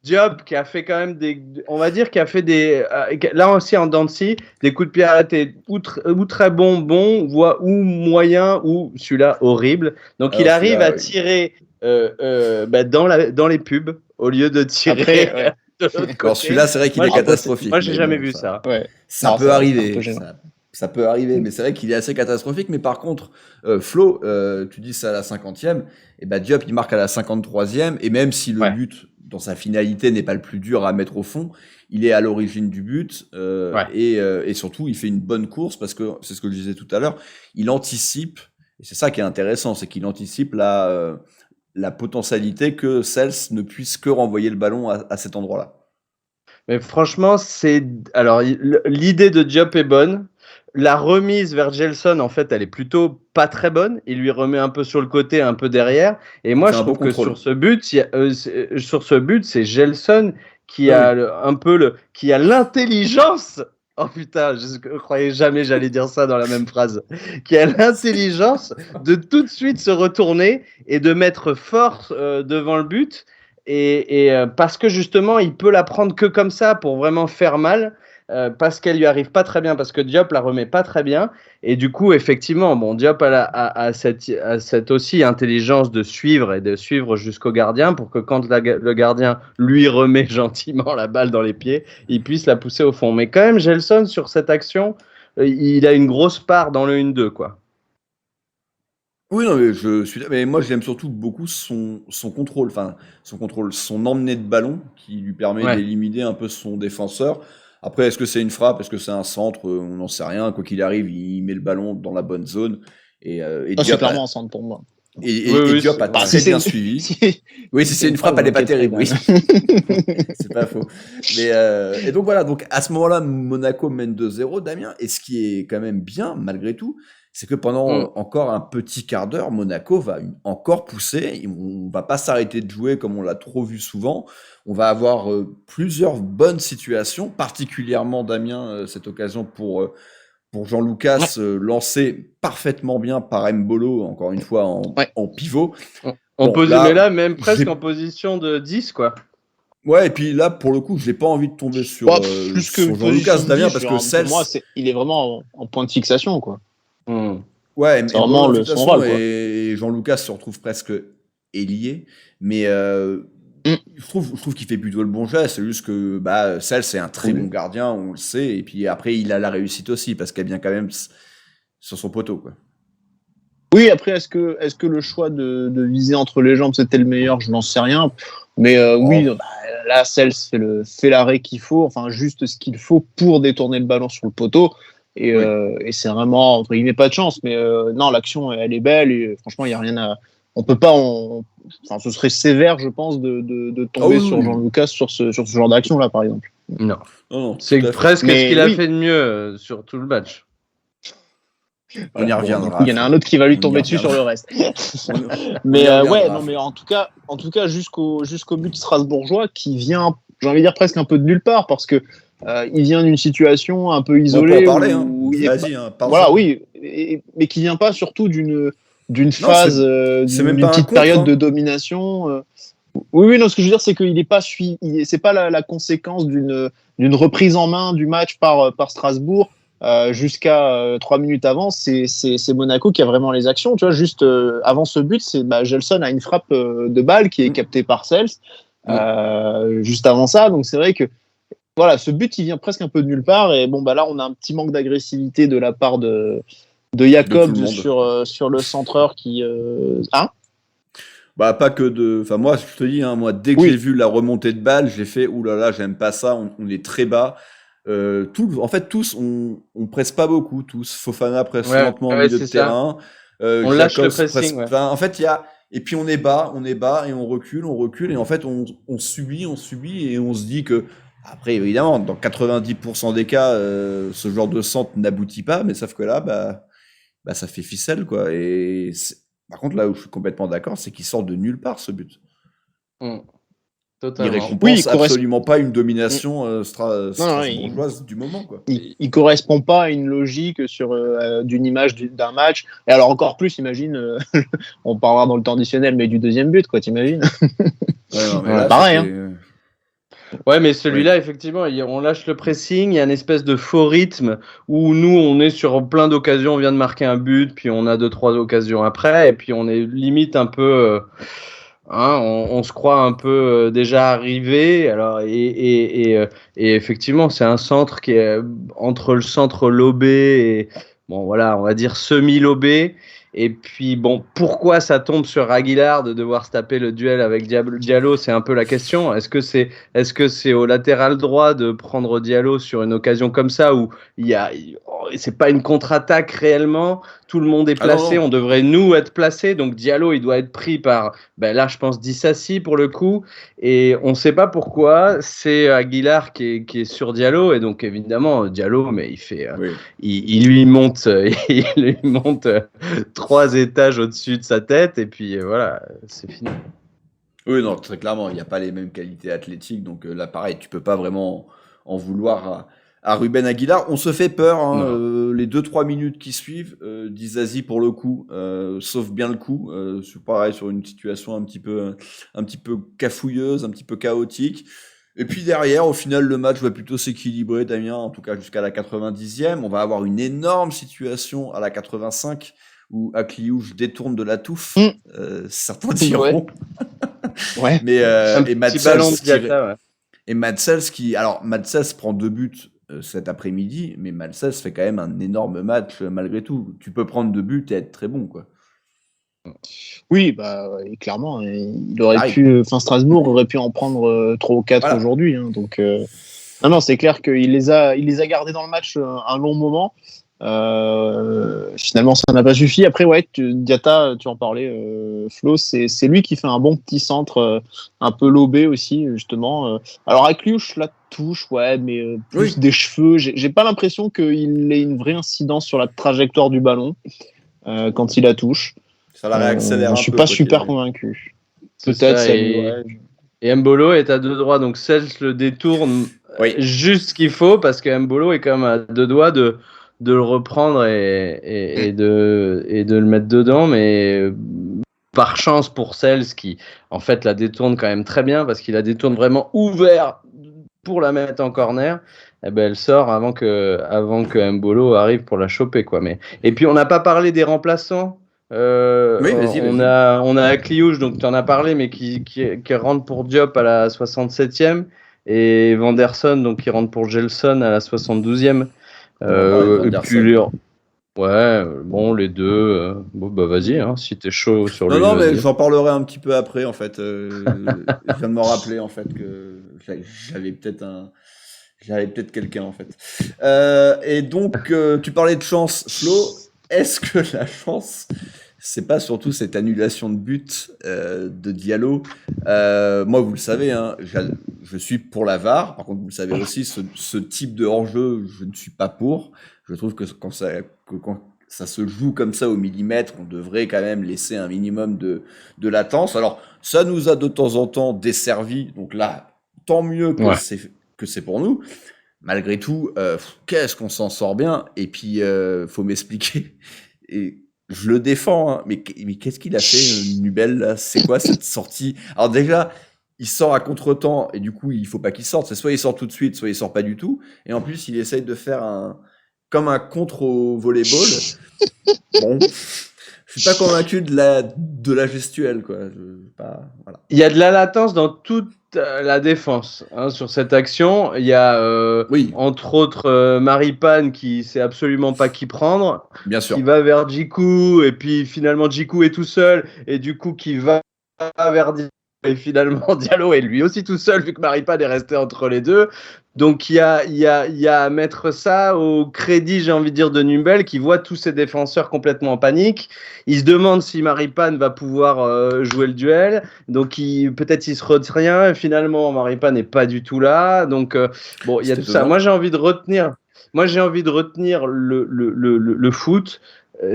Diop qui a fait quand même on va dire, qui a fait là aussi en dents de scie, des coups de pied arrêtés ou très bons, ou moyens, ou celui-là horrible. Donc il arrive à tirer dans les pubs au lieu de tirer.
Après, de l'autre côté. Celui-là, c'est vrai qu'il est catastrophique.
Moi, j'ai jamais vu ça.
Ça peut arriver. Ça peut arriver, mais c'est vrai qu'il est assez catastrophique. Mais par contre, Flo, tu dis ça à la 50e, et Diop, il marque à la 53e, et même si le but, dans sa finalité, n'est pas le plus dur à mettre au fond, il est à l'origine du but, et surtout, il fait une bonne course, parce que, c'est ce que je disais tout à l'heure, il anticipe, et c'est ça qui est intéressant, c'est qu'il anticipe la potentialité que Sels ne puisse que renvoyer le ballon à cet endroit-là.
Mais franchement, alors l'idée de Diop est bonne. la remise vers Gelson, en fait, elle est plutôt pas très bonne. Il lui remet un peu sur le côté, un peu derrière. Et moi, je trouve que sur ce but, c'est Gelson qui a qui a l'intelligence. Oh putain, je croyais jamais j'allais dire ça dans la même phrase. Qui a l'intelligence de tout de suite se retourner et de mettre fort devant le but. Et parce que justement, il peut la prendre que comme ça pour vraiment faire mal. Parce qu'elle lui arrive pas très bien, parce que Diop la remet pas très bien, et du coup effectivement Diop a cette aussi intelligence de suivre jusqu'au gardien pour que quand le gardien lui remet gentiment la balle dans les pieds, il puisse la pousser au fond. Mais quand même Gelson sur cette action, il a une grosse part dans le 1-2 quoi.
Oui, non, mais moi j'aime surtout beaucoup son contrôle, son emmené de ballon qui lui permet d'éliminer un peu son défenseur. Après, est-ce que c'est une frappe, est-ce que c'est un centre, on n'en sait rien. Quoi qu'il arrive, il met le ballon dans la bonne zone. Et
c'est clairement un centre pour moi.
Et Diop a très bien suivi. Oui, si c'est une frappe, elle n'est pas terrible. Oui. C'est pas faux. Mais, et donc voilà, donc à ce moment-là, Monaco mène 2-0, Damien. Et ce qui est quand même bien, malgré tout, c'est que pendant encore un petit quart d'heure, Monaco va encore pousser. On ne va pas s'arrêter de jouer comme on l'a trop vu souvent. On va avoir plusieurs bonnes situations, particulièrement, Damien, cette occasion pour Jean-Lucas, lancé parfaitement bien par Mbolo, encore une fois en pivot.
Mais là, même presque en position de 10, quoi.
Ouais, et puis là, pour le coup, je n'ai pas envie de tomber sur Jean-Lucas, Damien, parce que Cels...
Pour moi, il est vraiment en point de fixation, quoi.
Ouais,
c'est vraiment son rôle, quoi.
Et Jean-Lucas se retrouve presque ailier, mais je trouve qu'il fait plutôt le bon geste. C'est juste que Cels c'est un très bon gardien, on le sait, et puis après il a la réussite aussi parce qu'elle vient quand même sur son poteau, quoi.
Oui, après est-ce que le choix de viser entre les jambes c'était le meilleur, je n'en sais rien, mais oui, là Cels fait l'arrêt qu'il faut, enfin juste ce qu'il faut pour détourner le ballon sur le poteau. Et c'est vraiment, entre guillemets, pas de chance, mais non, l'action, elle est belle, et franchement, il n'y a rien à. On peut pas. Enfin, ce serait sévère, je pense, de tomber sur Jean-Lucas sur ce genre d'action-là, par exemple.
Non. C'est presque ce qu'il a fait de mieux sur tout le match.
On y reviendra.
Il y en a un autre qui va lui tomber dessus sur le reste. Mais mais en tout cas, jusqu'au but strasbourgeois qui vient, j'ai envie de dire, presque un peu de nulle part, parce que. Il vient d'une situation un peu isolée.
On peut en parler,
voilà, oui, mais qui vient pas surtout d'une phase, d'une petite période de domination. Oui, non, ce que je veux dire, c'est qu'il n'est pas c'est pas la conséquence d'une reprise en main du match par Strasbourg jusqu'à 3 minutes avant. C'est Monaco qui a vraiment les actions. Tu vois, juste avant ce but, Gelson a une frappe de balle qui est captée par Cels juste avant ça. Donc c'est vrai que voilà, ce but, il vient presque un peu de nulle part. Et là, on a un petit manque d'agressivité de la part de Jacob sur le centreur qui.
Pas que de. Enfin, moi, je te dis, moi, dès que j'ai vu la remontée de balle, j'ai fait oulala, j'aime pas ça, on est très bas. En fait, tous, on presse pas beaucoup, tous. Fofana presse lentement au milieu de terrain.
On lâche le pressing.
En fait, il y a. Et puis on est bas, et on recule, et en fait, on subit, et on se dit que. Après, évidemment, dans 90% des cas, ce genre de centre n'aboutit pas, mais sauf que là, ça fait ficelle, quoi. Et par contre, là où je suis complètement d'accord, c'est qu'il sort de nulle part, ce but.
Totalement.
Il récompense absolument pas une domination strasbourgeoise du moment, quoi.
Il correspond pas à une logique d'une image d'un match. Et alors encore plus, imagine, on parlera dans le temps additionnel, mais du deuxième but, quoi, t'imagines? Pareil, hein.
Ouais, mais celui-là, effectivement, on lâche le pressing, il y a une espèce de faux rythme où nous, on est sur plein d'occasions, on vient de marquer un but, puis on a 2-3 occasions après, et puis on est limite un peu, on se croit un peu déjà arrivé. Alors, et effectivement, c'est un centre qui est entre le centre lobé et, on va dire semi-lobé. Et puis, pourquoi ça tombe sur Aguilar de devoir se taper le duel avec Diallo, c'est un peu la question. Est-ce que c'est au latéral droit de prendre Diallo sur une occasion comme ça où c'est pas une contre-attaque réellement? tout le monde est placé, on devrait nous être placés, donc Diallo il doit être pris par, là je pense Dissassi pour le coup, et on ne sait pas pourquoi, c'est Aguilar qui est sur Diallo, et donc évidemment Diallo, mais il fait, il lui monte 3 étages au-dessus de sa tête, et puis voilà, c'est fini.
Oui, non, très clairement, il n'y a pas les mêmes qualités athlétiques, donc là, pareil, tu peux pas vraiment en vouloir à Ruben Aguilar. On se fait peur, hein, les 2-3 minutes qui suivent, Disasi pour le coup, sauve bien le coup, c'est pareil, sur une situation un petit peu cafouilleuse, un petit peu chaotique. Et puis derrière, au final, le match va plutôt s'équilibrer, Damien, en tout cas jusqu'à la 90e. On va avoir une énorme situation à la 85, où Akliouche détourne de la touffe, certains diront.
Ouais.
Mais et
Madsels
qui alors Madsels prend 2 buts cet après-midi, mais Madsels fait quand même un énorme match malgré tout. Tu peux prendre 2 buts et être très bon, quoi.
Oui, et clairement, il aurait pu, Strasbourg aurait pu en prendre 3 ou 4 aujourd'hui, hein, donc non, c'est clair qu'il les a gardés dans le match un long moment. Finalement ça n'a pas suffi. Après Diatta, tu en parlais, Flo, c'est lui qui fait un bon petit centre un peu lobé aussi justement. Alors Akliouche la touche, mais plus des cheveux. J'ai pas l'impression qu'il ait une vraie incidence sur la trajectoire du ballon quand il la touche.
Ça la réaccélère un peu.
Je suis pas super convaincu. Peut-être ça.
Et Mbolo est à 2 doigts, donc Sels le détourne juste ce qu'il faut, parce que Mbolo est quand même à 2 doigts de le reprendre et de le mettre dedans, mais par chance pour Sels qui en fait la détourne quand même très bien, parce qu'il la détourne vraiment ouvert pour la mettre en corner, elle sort avant que Mbolo arrive pour la choper, quoi. Et puis on n'a pas parlé des remplaçants.
Vas-y.
On a Akliouche, donc tu en as parlé, mais qui rentre pour Diop à la 67e, et Vanderson donc qui rentre pour Gelson à la 72e. Et puis les deux. Vas-y, hein, si t'es chaud sur lui.
Non, mais j'en parlerai un petit peu après, en fait. Je viens de me rappeler, en fait, que j'avais peut-être quelqu'un, en fait. Et donc, tu parlais de chance, Flo. Est-ce que la chance, c'est pas surtout cette annulation de but de Diallo? Moi, vous le savez, hein, je suis pour la VAR. Par contre, vous le savez aussi, ce type de hors-jeu, je ne suis pas pour. Je trouve que quand ça se joue comme ça au millimètre, on devrait quand même laisser un minimum de latence. Alors, ça nous a de temps en temps desservi. Donc là, tant mieux que c'est pour nous. Malgré tout, qu'est-ce qu'on s'en sort bien. Et puis, faut m'expliquer. Et je le défends, hein, mais qu'est-ce qu'il a fait, Nubel, là? C'est quoi cette sortie? Alors déjà, il sort à contre-temps, et du coup, il faut pas qu'il sorte. C'est soit il sort tout de suite, soit il sort pas du tout. Et en plus, il essaye de faire comme un contre au volleyball. Bon, je suis pas convaincu de la gestuelle, quoi. Voilà.
Il y a de la latence dans toute la défense, hein, sur cette action. Il y a entre autres Maripane qui sait absolument pas qui prendre,
bien sûr,
qui va vers Djikou, et puis finalement Djikou est tout seul, et du coup qui va vers Diallo, et finalement Diallo est lui aussi tout seul vu que Maripane est resté entre les deux. Donc il y a à mettre ça au crédit, j'ai envie de dire, de Nubel, qui voit tous ses défenseurs complètement en panique. Il se demande si Maripane va pouvoir jouer le duel. Donc peut-être il se retient, et finalement Maripane n'est pas du tout là. Donc il y a tout ça. Moi j'ai envie de retenir le foot.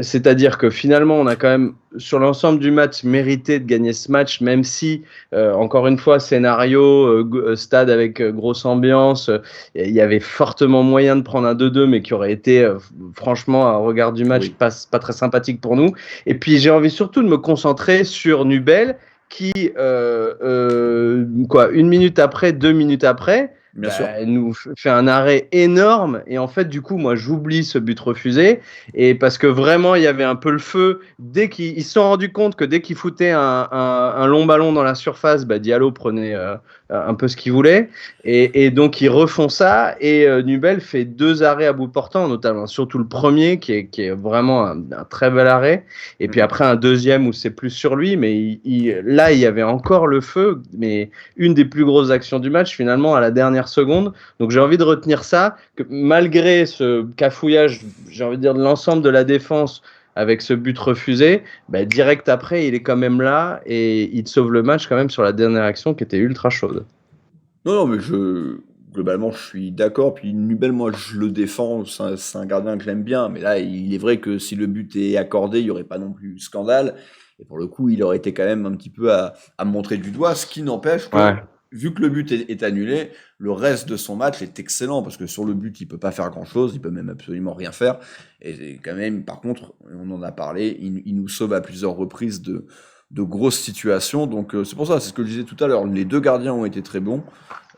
C'est-à-dire que finalement, on a quand même, sur l'ensemble du match, mérité de gagner ce match, même si, encore une fois, scénario, stade avec grosse ambiance, il y avait fortement moyen de prendre un 2-2, mais qui aurait été, franchement, à regard du match, pas très sympathique pour nous. Et puis, j'ai envie surtout de me concentrer sur Nubel, qui, 1 minute après, 2 minutes après, nous fait un arrêt énorme, et en fait du coup moi j'oublie ce but refusé, et parce que vraiment il y avait un peu le feu dès qu'ils se sont rendus compte que dès qu'ils foutaient un long ballon dans la surface, Diallo prenait un peu ce qu'il voulait, et donc ils refont ça, et Nubel fait 2 arrêts à bout portant, notamment surtout le premier qui est vraiment un très bel arrêt, et puis après un deuxième où c'est plus sur lui, mais là il y avait encore le feu, mais une des plus grosses actions du match finalement à la dernière seconde. Donc j'ai envie de retenir ça, que malgré ce cafouillage, j'ai envie de dire, de l'ensemble de la défense, avec ce but refusé, direct après, il est quand même là et il te sauve le match quand même sur la dernière action qui était ultra chaude.
Non, mais globalement, je suis d'accord. Puis Nubel, moi, je le défends. C'est un gardien que j'aime bien. Mais là, il est vrai que si le but est accordé, il n'y aurait pas non plus scandale. Et pour le coup, il aurait été quand même un petit peu à montrer du doigt. Ce qui n'empêche que, vu que le but est annulé, le reste de son match est excellent. Parce que sur le but, il peut pas faire grand-chose. Il peut même absolument rien faire. Et quand même, par contre, on en a parlé, il nous sauve à plusieurs reprises de grosses situations. Donc c'est pour ça, c'est ce que je disais tout à l'heure. Les deux gardiens ont été très bons.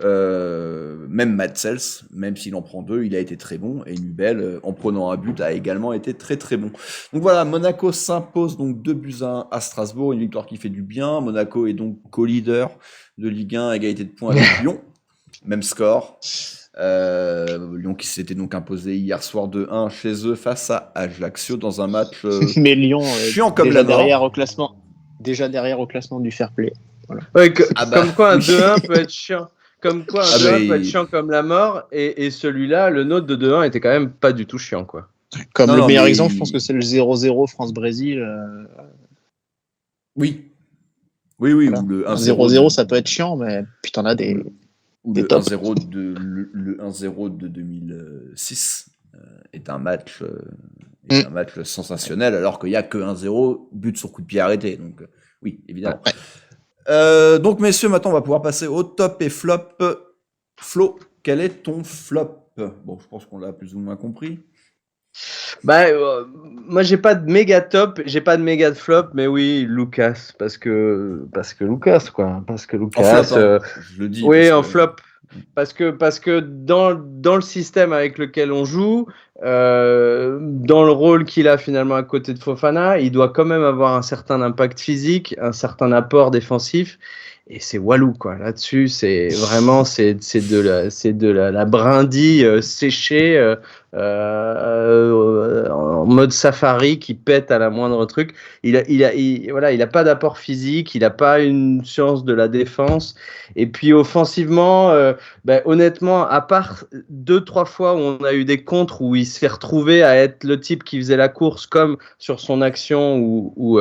Même Matsels, même s'il en prend 2, il a été très bon. Et Nubel, en prenant un but, a également été très très bon. Donc voilà, Monaco s'impose donc 2-1 à Strasbourg, une victoire qui fait du bien. Monaco est donc co-leader de Ligue 1, égalité de points avec Lyon. Même score. Lyon qui s'était donc imposé hier soir 2-1 chez eux face à Ajaccio dans un match
mais Lyon
chiant comme la mort.
Déjà derrière au classement du fair play. Voilà.
Ouais, comme quoi un 2-1 peut être chiant. Comme quoi un 2-1 peut être chiant comme la mort. Et celui-là, le nôtre de 2-1 était quand même pas du tout chiant, quoi.
Comme le meilleur exemple, je pense que c'est le 0-0 France-Brésil.
Oui. Voilà. Ou le
0-0, ça peut être chiant, mais puis t'en as des.
Ou le 1-0 de 2006 est un match sensationnel, alors qu'il n'y a que 1-0, but sur coup de pied arrêté. Donc oui, évidemment. Donc messieurs, maintenant on va pouvoir passer au top et flop. Flo, quel est ton flop? Bon, je pense qu'on l'a plus ou moins compris.
Moi j'ai pas de méga top, j'ai pas de méga flop, mais oui, Lucas, parce que Lucas, quoi. Parce que Lucas,
en flop, je le dis.
Oui, en flop. Parce que dans le système avec lequel on joue, dans le rôle qu'il a finalement à côté de Fofana, il doit quand même avoir un certain impact physique, un certain apport défensif. Et c'est Walou, quoi. Là-dessus, c'est vraiment de la brindille séchée en mode safari qui pète à la moindre truc. Il a pas d'apport physique, il a pas une science de la défense. Et puis offensivement, honnêtement, à part 2-3 fois où on a eu des contres où il se fait retrouver à être le type qui faisait la course, comme sur son action où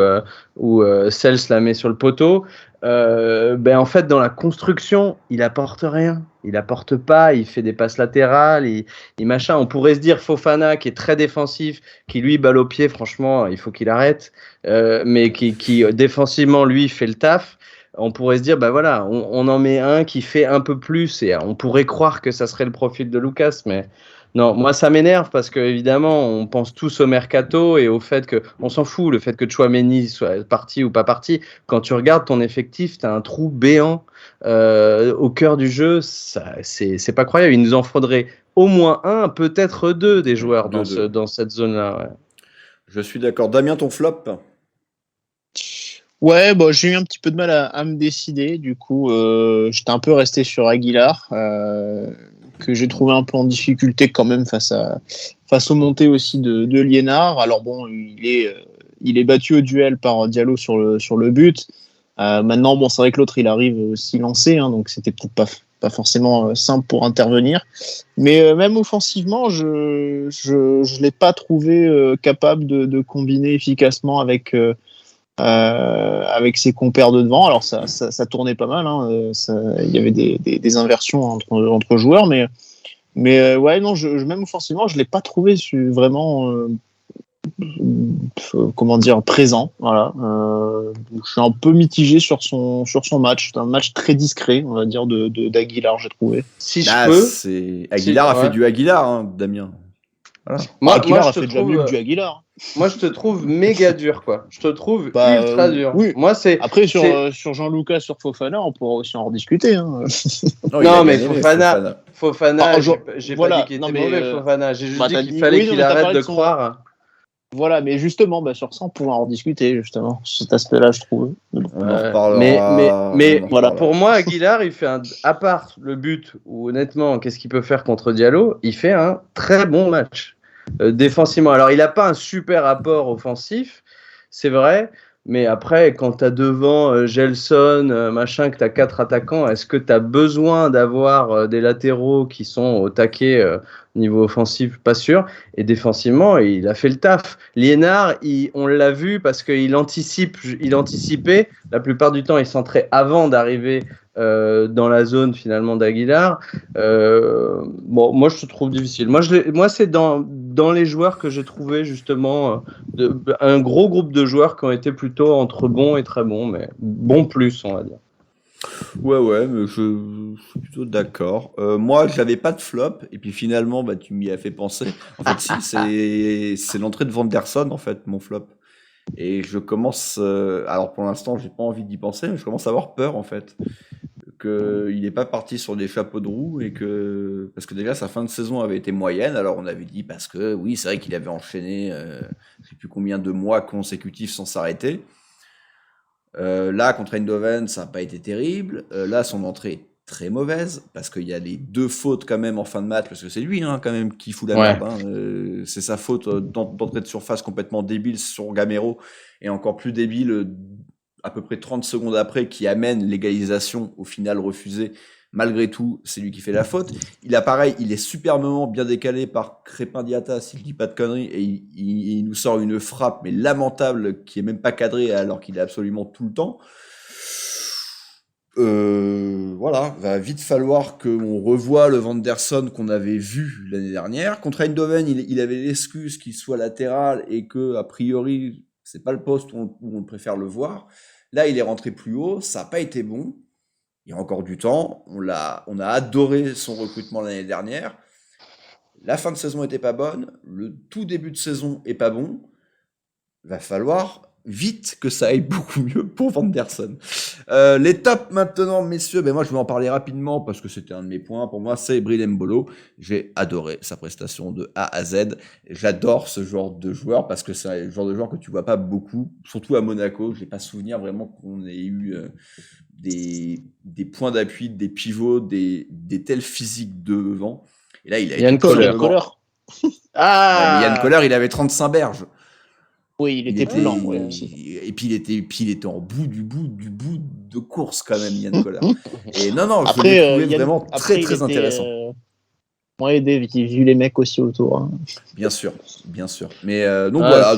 Sels la met sur le poteau. En fait, dans la construction, il apporte rien. Il apporte pas, il fait des passes latérales, il machin. On pourrait se dire Fofana, qui est très défensif, qui lui balle au pied, franchement, il faut qu'il arrête. Mais qui défensivement, lui, fait le taf. On pourrait se dire, on en met un qui fait un peu plus et on pourrait croire que ça serait le profil de Lucas, mais non, moi ça m'énerve parce que évidemment on pense tous au mercato et au fait que on s'en fout, le fait que Tchouaméni soit parti ou pas parti. Quand tu regardes ton effectif, t'as un trou béant au cœur du jeu, c'est pas croyable. Il nous en faudrait au moins un, peut-être deux des joueurs dans cette zone-là. Ouais.
Je suis d'accord. Damien, ton flop?
Ouais, j'ai eu un petit peu de mal à me décider. Du coup, j'étais un peu resté sur Aguilar, que j'ai trouvé un peu en difficulté quand même face aux montées aussi de Liénard. Alors bon, il est battu au duel par Diallo sur le but. Maintenant, c'est vrai que l'autre il arrive aussi lancé, hein, donc c'était peut-être pas forcément simple pour intervenir. Mais même offensivement, je l'ai pas trouvé capable de combiner efficacement avec ses compères de devant. Alors ça tournait pas mal, hein, il y avait des inversions entre joueurs, mais ouais, non, même offensivement, je l'ai pas trouvé vraiment présent. Voilà. Je suis un peu mitigé sur son match. C'est un match très discret, on va dire, d'Aguilar, j'ai trouvé.
Si je peux.
Aguilar a fait du Aguilar, hein, Damien.
Voilà. Aguilar a fait déjà mieux que du Aguilar.
Moi, je te trouve méga dur, quoi. Je te trouve ultra dur.
Oui.
Moi,
Après, sur Jean-Lucas, sur Fofana, on pourra aussi en rediscuter. Hein.
Non, mais Fofana, j'ai pas dit qu'il était mauvais, Fofana. J'ai juste dit qu'il fallait qu'il arrête de croire.
Voilà, mais justement, sur ça, on pourra en rediscuter, justement, sur cet aspect-là, je trouve.
Mais voilà, pour moi, Aguilar, il fait à part le but, où honnêtement, qu'est-ce qu'il peut faire contre Diallo, il fait un très bon match. Défensivement. Alors, il n'a pas un super apport offensif, c'est vrai, mais après, quand tu as devant Gelson, que tu as 4 attaquants, est-ce que tu as besoin d'avoir des latéraux qui sont au taquet Niveau offensif, pas sûr. Et défensivement, il a fait le taf. Liénard, on l'a vu parce qu'il anticipait. La plupart du temps, il centrait avant d'arriver dans la zone finalement d'Aguilar. Moi, je trouve difficile. Moi, c'est dans les joueurs que j'ai trouvé justement un gros groupe de joueurs qui ont été plutôt entre bons et très bons, mais bon plus, on va dire.
Ouais, mais je suis plutôt d'accord. Moi, j'avais pas de flop, et puis finalement, tu m'y as fait penser. En fait, si, c'est l'entrée de Vanderson, en fait, mon flop. Et je commence, alors pour l'instant, j'ai pas envie d'y penser, mais je commence à avoir peur, en fait. Qu'il n'est pas parti sur des chapeaux de roue, parce que déjà, sa fin de saison avait été moyenne. Alors, on avait dit, parce que, oui, c'est vrai qu'il avait enchaîné, je sais plus combien de mois consécutifs sans s'arrêter. Là, contre Eindhoven, ça n'a pas été terrible. Là, son entrée est très mauvaise, parce qu'il y a les 2 fautes quand même en fin de match, parce que c'est lui quand même qui fout la merde. C'est sa faute d'entrée de surface complètement débile sur Gamero, et encore plus débile à peu près 30 secondes après, qui amène l'égalisation au final refusée. Malgré tout, c'est lui qui fait la faute. Il est superbement bien décalé par Crépin Diatta, s'il ne dit pas de conneries, et il nous sort une frappe, mais lamentable, qui est même pas cadrée, alors qu'il est absolument tout le temps. Voilà, va vite falloir qu'on revoie le Vanderson qu'on avait vu l'année dernière. Contre Eindhoven, il avait l'excuse qu'il soit latéral et que, a priori, c'est pas le poste où on préfère le voir. Là, il est rentré plus haut, ça n'a pas été bon. Il y a encore du temps, on a adoré son recrutement l'année dernière. La fin de saison était pas bonne, le tout début de saison est pas bon. Va falloir vite que ça aille beaucoup mieux pour Vanderson. Les tops maintenant, messieurs, moi je vais en parler rapidement parce que c'était un de mes points. Pour moi, c'est Bril Embolo. J'ai adoré sa prestation de A à Z. J'adore ce genre de joueur parce que c'est le genre de joueur que tu vois pas beaucoup, surtout à Monaco. Je n'ai pas souvenir vraiment qu'on ait eu des points d'appui, des pivots, des tels physiques devant. Et là, il a
Yann Koller.
Yann Koller, il avait 35 berges.
Oui, il était plus lent, aussi.
Et puis il était en bout du bout de course quand même, Yann Koller. Et non, je l'ai trouvé vraiment très intéressant.
Moi, Dave, qui vu les mecs aussi autour.
Bien sûr. Mais donc voilà,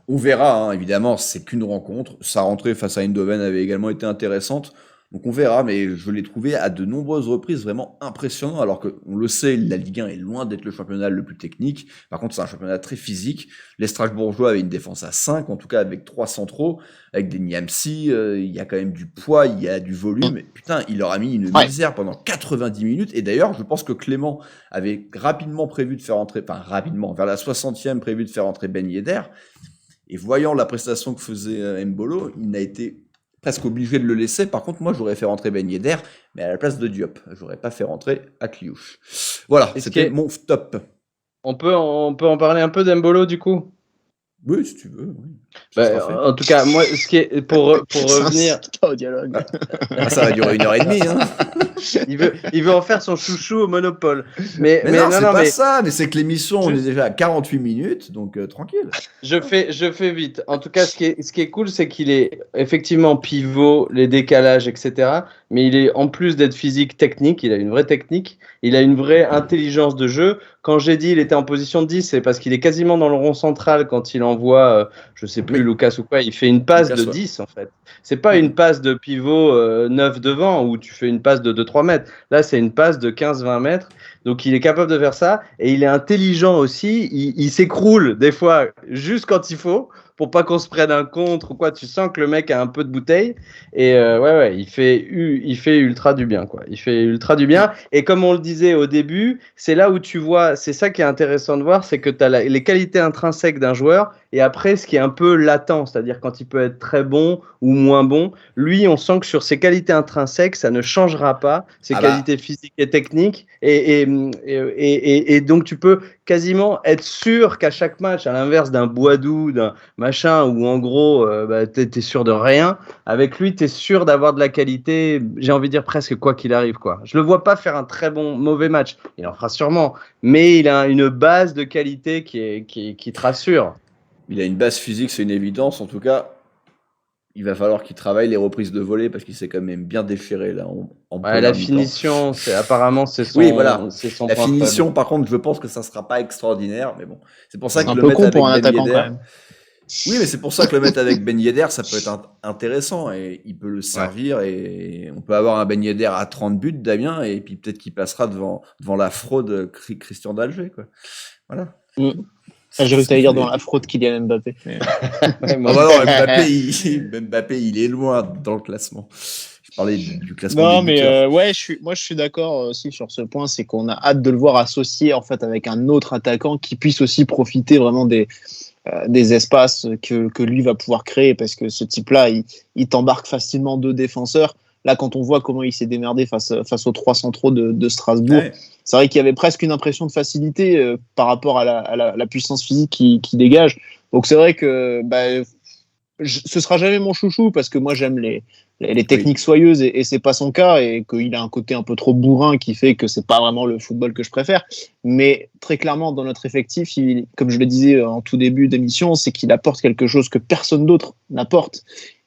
on verra, évidemment, c'est qu'une rencontre. Sa rentrée face à Eindhoven avait également été intéressante. Donc on verra, mais je l'ai trouvé à de nombreuses reprises vraiment impressionnant, alors qu'on le sait, la Ligue 1 est loin d'être le championnat le plus technique. Par contre, c'est un championnat très physique. Les Strasbourgeois avaient une défense à 5, en tout cas avec 3 centraux, avec des Niamsi, il y a quand même du poids, il y a du volume. Et putain, il leur a mis une misère pendant 90 minutes. Et d'ailleurs, je pense que Clément avait rapidement prévu de faire entrer, vers la 60e, prévu de faire entrer Ben Yedder. Et voyant la prestation que faisait Embolo, il n'a été presque obligé de le laisser. Par contre, moi, j'aurais fait rentrer Ben Yedder, mais à la place de Diop. J'aurais pas fait rentrer Akliouche. Voilà, c'était mon top.
On peut en parler un peu d'Embolo, du coup ?
Oui, si tu veux. Oui.
En tout cas, moi, ce qui est pour revenir
au dialogue.
Ça va durer 1h30.
Il veut en faire son chouchou au Monopole. Mais
non, c'est pas ça. Mais c'est que l'émission, on est déjà à 48 minutes, donc tranquille.
Je fais vite. En tout cas, ce qui est cool, c'est qu'il est effectivement pivot, les décalages, etc. Mais il est, en plus d'être physique, technique. Il a une vraie technique. Il a une vraie intelligence de jeu. Quand j'ai dit il était en position de 10, c'est parce qu'il est quasiment dans le rond central quand il envoie, je sais plus, Lucas ou quoi, il fait une passe de 10 en fait. C'est pas une passe de pivot 9 devant où tu fais une passe de 2-3 mètres. Là, c'est une passe de 15-20 mètres. Donc, il est capable de faire ça et il est intelligent aussi. Il s'écroule des fois juste quand il faut pour pas qu'on se prenne un contre ou quoi. Tu sens que le mec a un peu de bouteille et il fait ultra du bien quoi. Il fait ultra du bien et comme on le disait au début, c'est là où tu vois, c'est ça qui est intéressant de voir, c'est que tu as les qualités intrinsèques d'un joueur et après ce qui est un peu latent, c'est-à-dire quand il peut être très bon ou moins bon. Lui, on sent que sur ses qualités intrinsèques, ça ne changera pas, ses qualités physiques et techniques et donc tu peux quasiment être sûr qu'à chaque match, à l'inverse d'un Boadou, d'un machin où en gros t'es sûr de rien, avec lui t'es sûr d'avoir de la qualité, j'ai envie de dire presque quoi qu'il arrive quoi. Je le vois pas faire un très mauvais match, il en fera sûrement, mais il a une base de qualité qui te rassure.
Il a une base physique, c'est une évidence en tout cas. il va falloir qu'il travaille les reprises de volée parce qu'il s'est quand même bien déchiré là en
Ouais,
première
la
mi-temps.
finition, apparemment, c'est son,
Oui, voilà.
c'est son
La
point
finition,
faible.
par contre, je pense que ça sera pas extraordinaire, mais bon. C'est pour ça
C'est
que
un
le
peu
mettre
con
avec
pour un
Ben
attaquant,
Yedder.
quand même.
Oui, mais c'est pour ça que le mettre avec Ben Yedder, ça peut être intéressant et il peut le servir et on peut avoir un Ben Yedder à 30 buts, Damien, et puis peut-être qu'il passera devant la fraude Christian d'Alger, quoi. Voilà.
J'ai cru que t'allais dire dans la fraude Kylian Mbappé.
Ouais,
Ah
moi,
bah non, Mbappé, il est loin dans le classement. Je parlais du classement
Non,
des
mais
buteurs.
ouais, je suis d'accord aussi sur ce point, c'est qu'on a hâte de le voir associé en fait avec un autre attaquant qui puisse aussi profiter vraiment des espaces que lui va pouvoir créer, parce que ce type-là, il t'embarque facilement 2 défenseurs. Là, quand on voit comment il s'est démerdé face aux 3 centraux de Strasbourg,
Ouais.
c'est vrai qu'il y avait presque une impression de facilité par rapport à la puissance physique qui dégage. Donc c'est vrai que ce sera jamais mon chouchou, parce que moi j'aime les techniques soyeuses et c'est pas son cas, et qu'il a un côté un peu trop bourrin qui fait que c'est pas vraiment le football que je préfère. Mais très clairement, dans notre effectif, comme je le disais en tout début d'émission, c'est qu'il apporte quelque chose que personne d'autre n'apporte.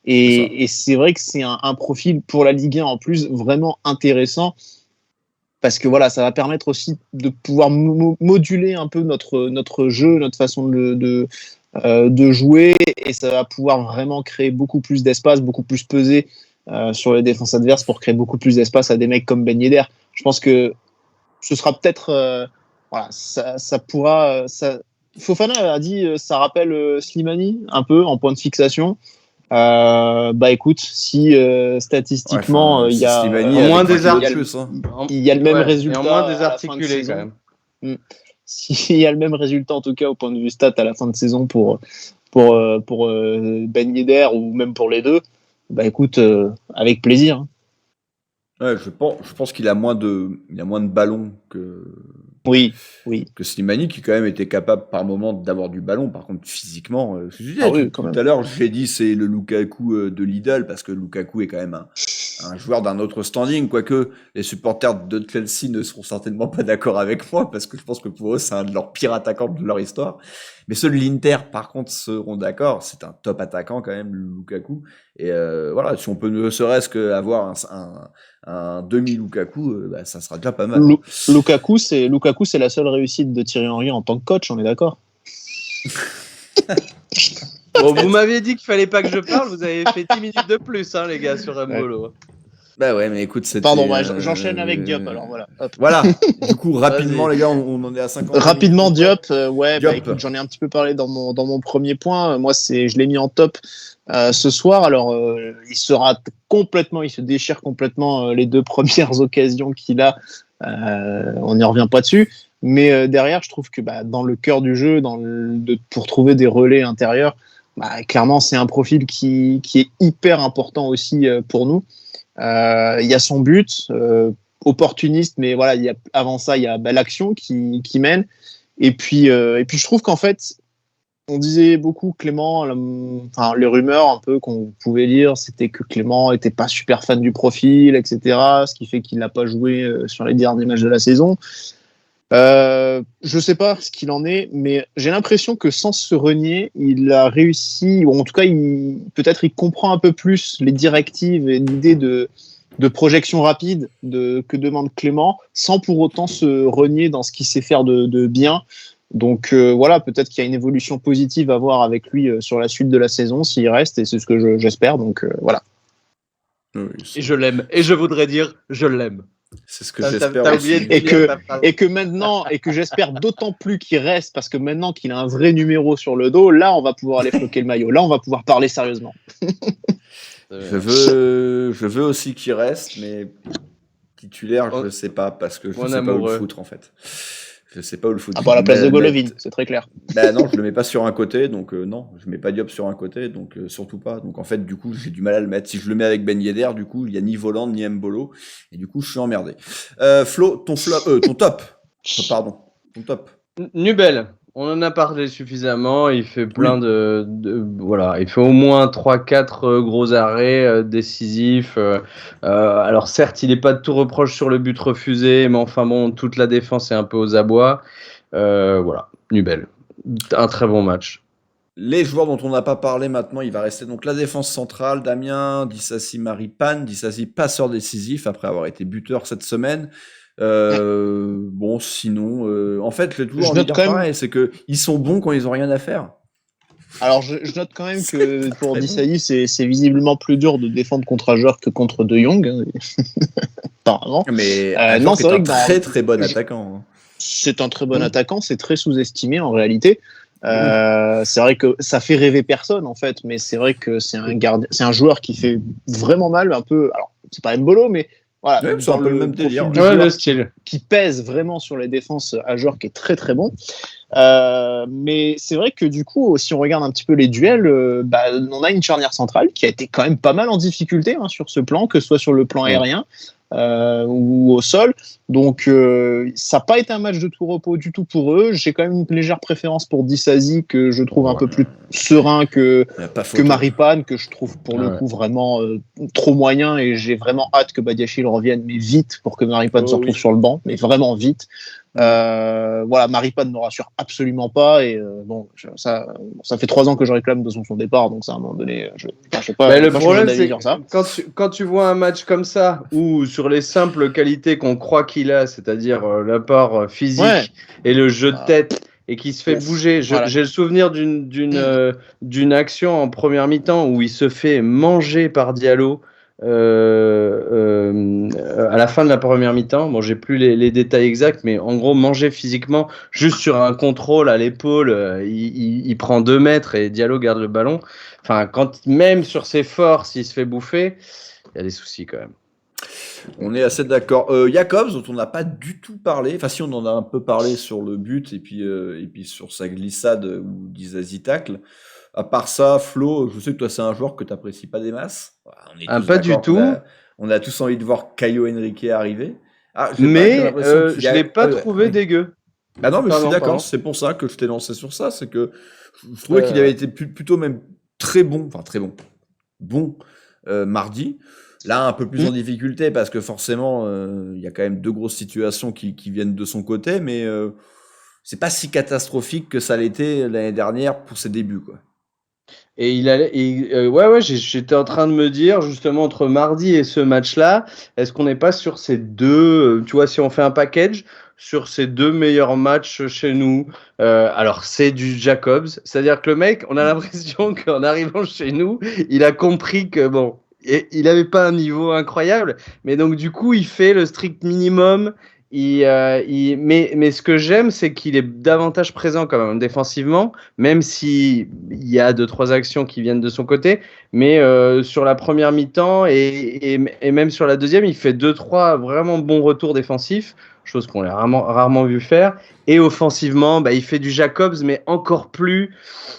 Et c'est vrai que c'est un profil pour la Ligue 1 en plus vraiment intéressant, parce que voilà, ça va permettre aussi de pouvoir moduler un peu notre jeu, notre façon de jouer, et ça va pouvoir vraiment créer beaucoup plus d'espace, beaucoup plus peser sur les défenses adverses pour créer beaucoup plus d'espace à des mecs comme Ben Yedder. Je pense que ce sera peut-être voilà, ça pourra Fofana a dit ça rappelle Slimani un peu en point de fixation. Écoute, si statistiquement il y a
Slimani
au moins
avec
des
un peu
arts-
de plus, hein.
il y a le même résultat,
et en moins
à la fin de
désarticulé
saison.
quand même.
S'il y a le même résultat en tout cas au point de vue stat à la fin de saison pour Ben Yedder ou même pour les deux, écoute, avec plaisir. Hein.
Ouais, je pense qu'il a moins de ballons
Oui.
que Slimani, qui quand même était capable par moment d'avoir du ballon. Par contre, physiquement, je disais,
Oui, quand
tout
même.
à l'heure, j'ai dit c'est le Lukaku de Lidl, parce que Lukaku est quand même un joueur d'un autre standing, quoique les supporters de Chelsea ne seront certainement pas d'accord avec moi, parce que je pense que pour eux, c'est un de leurs pires attaquants de leur histoire. Mais ceux de l'Inter, par contre, seront d'accord. C'est un top attaquant quand même, Lukaku. Et voilà, si on peut ne serait-ce qu'avoir un demi-Lukaku, ça sera déjà pas mal.
Lukaku, c'est la seule réussite de Thierry Henry en tant que coach, on est d'accord.
Bon, vous m'aviez dit qu'il fallait pas que je parle, vous avez fait 10 minutes de plus, hein, les gars, sur Mbolo.
Bah ouais, mais écoute, c'était...
Pardon, j'enchaîne avec Diop, alors voilà. Hop.
Voilà, du coup, rapidement, les gars, on en est à 50.
Rapidement, Diop,
Diop.
Écoute, j'en ai un petit peu parlé dans mon premier point. Moi, je l'ai mis en top ce soir. Alors, il se déchire complètement les 2 premières occasions qu'il a. On n'y revient pas dessus. Mais derrière, je trouve que dans le cœur du jeu, pour trouver des relais intérieurs, clairement, c'est un profil qui est hyper important aussi pour nous. Il y a son but, opportuniste, mais voilà, avant ça, il y a l'action qui mène. Et puis je trouve qu'en fait, on disait beaucoup Clément, les rumeurs un peu qu'on pouvait lire, c'était que Clément était pas super fan du profil, etc. Ce qui fait qu'il n'a pas joué sur les derniers matchs de la saison. Je sais pas ce qu'il en est, mais j'ai l'impression que sans se renier, il a réussi, ou en tout cas, peut-être il comprend un peu plus les directives et l'idée de projection rapide que demande Clément, sans pour autant se renier dans ce qu'il sait faire de bien. Donc voilà, peut-être qu'il y a une évolution positive à voir avec lui sur la suite de la saison, s'il reste, et c'est ce que j'espère. Donc voilà.
Oui,
et je l'aime, et je voudrais dire, je l'aime.
C'est ce que j'espère aussi.
Et que maintenant, et que j'espère d'autant plus qu'il reste, parce que maintenant qu'il a un vrai numéro sur le dos, là on va pouvoir aller floquer le maillot, là on va pouvoir parler sérieusement.
Je veux aussi qu'il reste, mais titulaire, je sais pas, parce que je sais pas où le foutre en fait. Je sais pas où le foutre.
À la place de Golovin, c'est très clair.
Non, je le mets pas sur un côté, donc non, je mets pas Diop sur un côté, donc surtout pas. Donc en fait, du coup, j'ai du mal à le mettre. Si je le mets avec Ben Yedder, du coup, il y a ni Voland ni Mbolo, et du coup, je suis emmerdé. Flo, ton top. Pardon, ton top.
Nubel, on en a parlé suffisamment. Il fait plein voilà, il fait au moins 3-4 gros arrêts décisifs. Alors certes, il n'est pas de tout reproche sur le but refusé, mais enfin bon, toute la défense est un peu aux abois. Voilà, Nubel, un très bon match.
Les joueurs dont on n'a pas parlé maintenant, il va rester donc la défense centrale, Damien, Dissasi Maripane, Dissasi passeur décisif après avoir été buteur cette semaine. Bon, sinon, en fait, j'ai toujours envie de dire pareil, c'est que ils sont bons quand ils ont rien à faire.
Alors, je note quand même que pour
très
Desailly, c'est visiblement plus dur de défendre contre Ajor que contre De Jong. Apparemment.
Mais
non,
c'est un très très bon attaquant.
C'est un très bon attaquant, c'est très sous-estimé en réalité. C'est vrai que ça fait rêver personne en fait, mais c'est vrai que c'est un joueur qui fait vraiment mal, un peu. Alors, c'est pas Mbolo, mais voilà,
c'est un peu le même délire.
Le style.
Qui pèse vraiment sur les défenses à joueur qui est très très bon. Mais c'est vrai que du coup, si on regarde un petit peu les duels, on a une charnière centrale qui a été quand même pas mal en difficulté sur ce plan, que ce soit sur le plan aérien ou au sol. Donc, ça n'a pas été un match de tout repos du tout pour eux. J'ai quand même une légère préférence pour Dissasi, que je trouve un peu plus serein que Maripane, que je trouve pour le coup vraiment trop moyen. Et j'ai vraiment hâte que Badiachil revienne, mais vite, pour que Maripane se retrouve sur le banc, mais vraiment vite. Maripane ne rassure absolument pas. Et ça fait 3 ans que je réclame de son départ, donc ça, à un moment donné, je sais pas.
Le problème, c'est quand tu vois un match comme ça, où sur les simples qualités qu'on croit qu'il a, c'est-à-dire l'apport physique et le jeu de tête, et qui se fait bouger. J'ai le souvenir d'une action en première mi-temps où il se fait manger par Diallo à la fin de la première mi-temps. Bon, j'ai plus les détails exacts, mais en gros, manger physiquement, juste sur un contrôle à l'épaule, il prend 2 mètres et Diallo garde le ballon. Enfin, même sur ses forces, il se fait bouffer, il y a des soucis quand même.
On est assez d'accord. Jacobs, dont on n'a pas du tout parlé, enfin si on en a un peu parlé sur le but et puis sur sa glissade où Dissasi tacle. À part ça, Flo, je sais que toi c'est un joueur que tu n'apprécies pas des masses.
Pas du tout.
On a tous envie de voir Caio Henrique arriver.
Je l'ai pas trouvé dégueu.
Bah non, mais je suis d'accord. C'est pour ça que je t'ai lancé sur ça. C'est que je trouvais qu'il avait été plutôt même très bon, mardi. Là, un peu plus en difficulté parce que forcément, il y a quand même 2 grosses situations qui viennent de son côté, mais c'est pas si catastrophique que ça l'était l'année dernière pour ses débuts, quoi.
Et j'étais en train de me dire, justement, entre mardi et ce match-là, est-ce qu'on n'est pas sur ces 2, tu vois, si on fait un package, sur ces 2 meilleurs matchs chez nous? Alors, c'est du Jacobs, c'est-à-dire que le mec, on a l'impression qu'en arrivant chez nous, il a compris que, bon, il n'avait pas un niveau incroyable, mais donc du coup, il fait le strict minimum. Mais ce que j'aime, c'est qu'il est davantage présent quand même défensivement, même s'il y a 2-3 actions qui viennent de son côté. Mais sur la première mi-temps et même sur la deuxième, il fait 2-3 vraiment bons retours défensifs, chose qu'on l'a rarement vu faire. Et offensivement, il fait du Jacobs, mais encore plus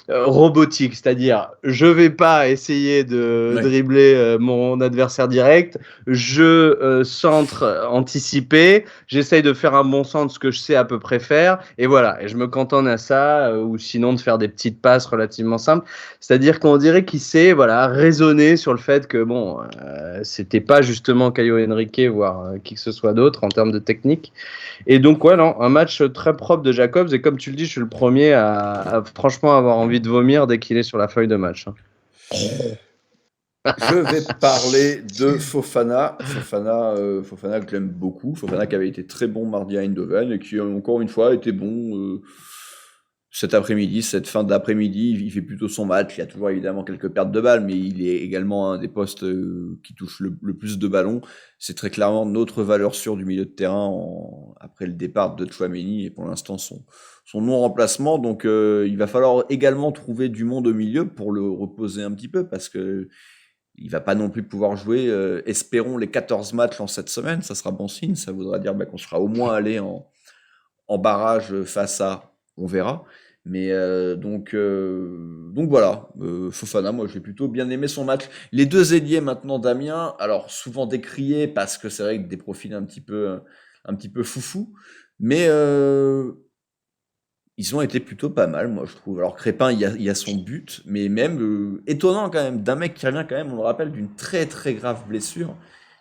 robotique, c'est-à-dire je vais pas essayer de dribbler mon adversaire direct, je centre anticipé, j'essaye de faire un bon centre, ce que je sais à peu près faire, et voilà, et je me cantonne à ça, ou sinon de faire des petites passes relativement simples, c'est-à-dire qu'on dirait qu'il sait raisonner sur le fait que c'était pas justement Caio Henrique, voire qui que ce soit d'autre en termes de technique. Et donc un match très propre de Jacobs, et comme tu le dis, je suis le premier à franchement avoir envie de vomir dès qu'il est sur la feuille de match.
Je vais parler de Fofana. Fofana que j'aime beaucoup. Fofana qui avait été très bon mardi à Eindhoven et qui encore une fois était bon cet après-midi, cette fin d'après-midi. Il fait plutôt son match. Il y a toujours évidemment quelques pertes de balles, mais il est également un des postes qui touche le plus de ballons. C'est très clairement notre valeur sûre du milieu de terrain après le départ de Tchouaméni et pour l'instant son non-remplacement. Donc il va falloir également trouver du monde au milieu pour le reposer un petit peu parce que il va pas non plus pouvoir jouer, espérons, les 14 matchs en cette semaine. Ça sera bon signe. Ça voudra dire qu'on sera au moins allé en barrage face à, on verra. Mais donc voilà, Fofana, moi j'ai plutôt bien aimé son match. Les 2 ailiers maintenant, Damien, alors souvent décriés parce que c'est vrai que des profils un petit peu foufou, mais ils ont été plutôt pas mal, moi je trouve. Alors Crépin, il y a son but, mais même étonnant quand même, d'un mec qui revient quand même, on le rappelle, d'une très très grave blessure.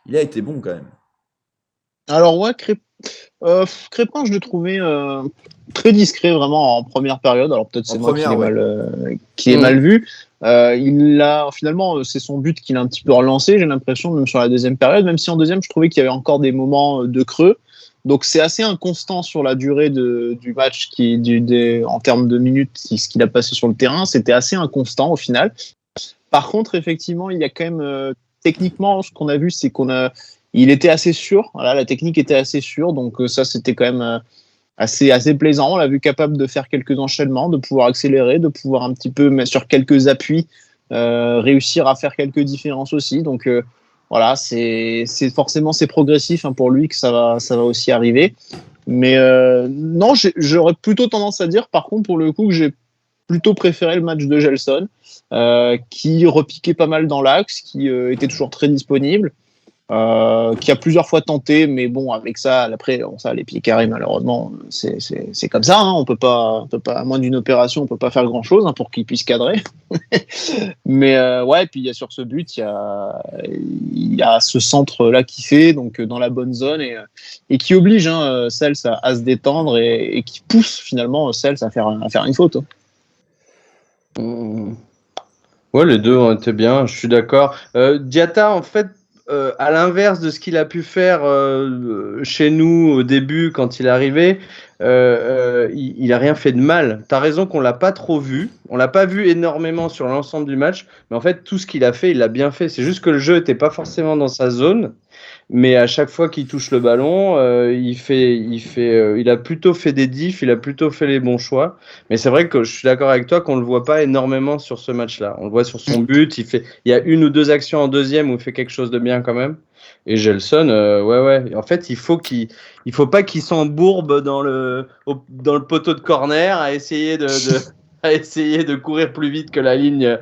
Il a été bon quand même.
Alors Crépin, je l'ai trouvé très discret vraiment en première période. Alors peut-être c'est
En
moi
première,
qui ai mal vu. Finalement, c'est son but qu'il a un petit peu relancé, j'ai l'impression, même sur la deuxième période, même si en deuxième, je trouvais qu'il y avait encore des moments de creux. Donc c'est assez inconstant sur la durée du match en termes de minutes, ce qu'il a passé sur le terrain. C'était assez inconstant au final. Par contre, effectivement, il y a quand même techniquement, ce qu'on a vu, c'est il était assez sûr. Voilà, la technique était assez sûre, donc ça c'était quand même assez plaisant. On l'a vu capable de faire quelques enchaînements, de pouvoir accélérer, de pouvoir un petit peu, mais sur quelques appuis, réussir à faire quelques différences aussi. Donc voilà, c'est forcément c'est progressif pour lui que ça va aussi arriver. Mais non, j'aurais plutôt tendance à dire, par contre, pour le coup, que j'ai plutôt préféré le match de Gelson, qui repiquait pas mal dans l'axe, qui était toujours très disponible. Qui a plusieurs fois tenté, mais bon, avec ça, après, les pieds carrés, malheureusement, c'est comme ça. On peut pas, à moins d'une opération, on peut pas faire grand chose pour qu'il puisse cadrer. Mais ouais, puis il y a sur ce but, il y a ce centre là qui fait donc dans la bonne zone et qui oblige Cels à se détendre et qui pousse finalement Cels à faire une faute.
Ouais, les deux ont été bien, je suis d'accord. Diatta, en fait. À l'inverse de ce qu'il a pu faire chez nous au début quand il est arrivé, il a rien fait de mal. T'as raison qu'on l'a pas trop vu, on l'a pas vu énormément sur l'ensemble du match, mais en fait tout ce qu'il a fait, il l'a bien fait. C'est juste que le jeu était pas forcément dans sa zone, mais à chaque fois qu'il touche le ballon, il a plutôt fait des diffs, il a plutôt fait les bons choix. Mais c'est vrai que je suis d'accord avec toi qu'on le voit pas énormément sur ce match-là. On le voit sur son but, il y a une ou deux actions en deuxième où il fait quelque chose de bien quand même. Et Gelson, ouais. En fait, il faut pas qu'il s'embourbe dans le poteau de corner à essayer de courir plus vite que la ligne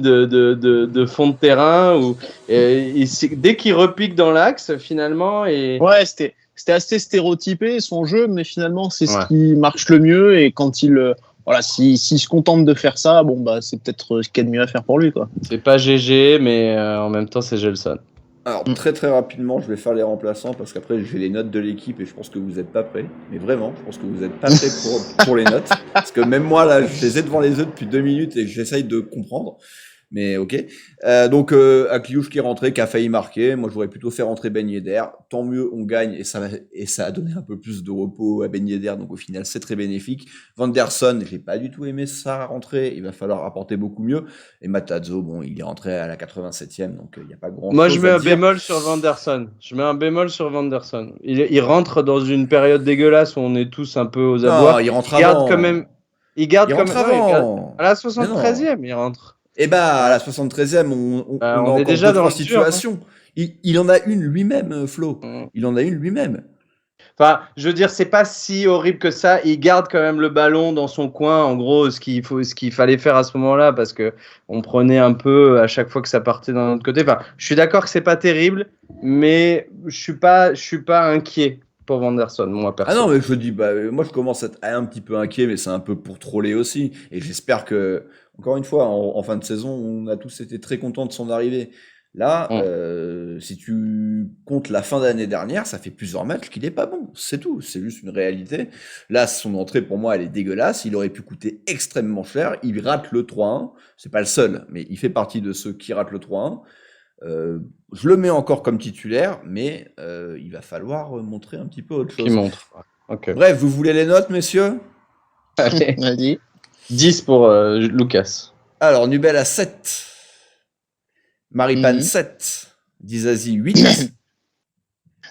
de fond de terrain. Dès qu'il repique dans l'axe, finalement.
Ouais, c'était assez stéréotypé son jeu, mais finalement, c'est ce qui marche le mieux. Et quand s'il se contente de faire ça, c'est peut-être ce qu'il y a de mieux à faire pour lui, quoi.
C'est pas GG, mais en même temps, c'est Gelson.
Alors, très très rapidement, je vais faire les remplaçants parce qu'après j'ai les notes de l'équipe et je pense que vous n'êtes pas prêts. Mais vraiment, je pense que vous n'êtes pas prêts pour les notes. Parce que même moi, là, je les ai devant les yeux depuis 2 minutes et j'essaye de comprendre. Mais ok. Donc, Akliouche qui est rentré, qui a failli marquer. Moi, j'aurais plutôt fait rentrer Ben Yedder. Tant mieux, on gagne et ça a donné un peu plus de repos à Ben Yedder. Donc, au final, c'est très bénéfique. Vanderson, j'ai pas du tout aimé sa rentrée. Il va falloir apporter beaucoup mieux. Et Matarazzo, il est rentré à la 87e, donc il n'y a pas grand-chose.
Moi, je mets un bémol sur Vanderson. Il rentre dans une période dégueulasse où on est tous un peu aux abois.
Non, il rentre avant.
Il garde quand même. À la 73e, il rentre.
Eh à la 73e, on est déjà dans la situation. Il en a une lui-même, Flo. Il en a une lui-même.
Enfin, je veux dire, c'est pas si horrible que ça. Il garde quand même le ballon dans son coin. En gros, ce qu'il fallait faire à ce moment-là, parce que on prenait un peu à chaque fois que ça partait d'un autre côté. Enfin, je suis d'accord que c'est pas terrible, mais je suis pas inquiet pour Vanderson, moi perso.
Ah non, mais je dis, moi je commence à être un petit peu inquiet, mais c'est un peu pour troller aussi. Et j'espère que, encore une fois, en fin de saison, on a tous été très contents de son arrivée. Là, si tu comptes la fin d'année dernière, ça fait plusieurs matchs qu'il est pas bon. C'est tout, c'est juste une réalité. Là, son entrée, pour moi, elle est dégueulasse. Il aurait pu coûter extrêmement cher. Il rate le 3-1. C'est pas le seul, mais il fait partie de ceux qui ratent le 3-1. Je le mets encore comme titulaire, mais il va falloir montrer un petit peu autre chose.
Qui montre. Okay.
Bref, vous voulez les notes, messieurs?
Allez, vas-y. 10 pour Lucas.
Alors, Nubel à 7. Maripane 7. Dizazi 8.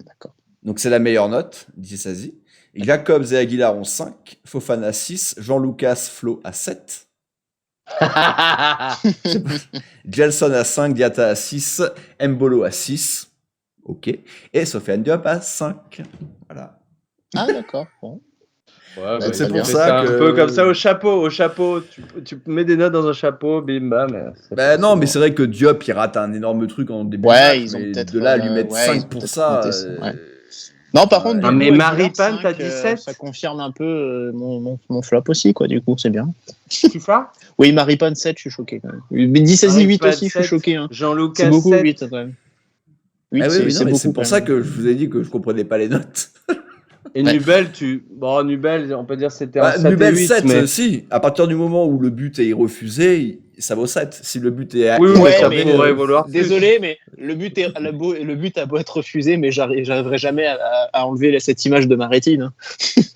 D'accord.
Donc c'est la meilleure note, Dizazi. Jacobs et Aguilar ont 5. Fofana 6. Jean-Lucas Flo à 7. Gelson à 5. Diatta à 6. Mbolo à 6. Ok. Et Sofiane Diop à 5. Voilà.
Ah d'accord. Bon.
Ouais, donc c'est pour ça que...
un peu comme ça au chapeau. Tu mets des notes dans un chapeau, bim bam.
Non, mais c'est vrai que Diop il rate un énorme truc en début de match, ils ont peut-être de là à lui mettre 5 pour ça.
Non, par contre,
mais Maripane, t'as 17.
Ça confirme un peu mon flop aussi, quoi. Du coup, c'est bien.
Qui ça?
Oui, Maripane 7, je suis choqué quand même. Mais 10 à 8 aussi, je suis choqué. Hein.
Jean-Lucas
c'est beaucoup
7.
8 quand même. 8,
Ah oui, oui, non, mais c'est
beaucoup,
pour
quand
ça
même.
que je vous ai dit que je comprenais pas les notes.
Et
Ouais.
Nubel, Nubel, on peut dire c'était un 7
Nubel
et 8,
7,
mais...
si. À partir du moment où le but est refusé, ça vaut 7. Si le but est
Oui,
Ouais,
mais ça
mais,
pourrait vouloir plus.
Désolé, mais le but a beau être refusé, mais j'arriverai jamais à enlever cette image de ma rétine. Hein.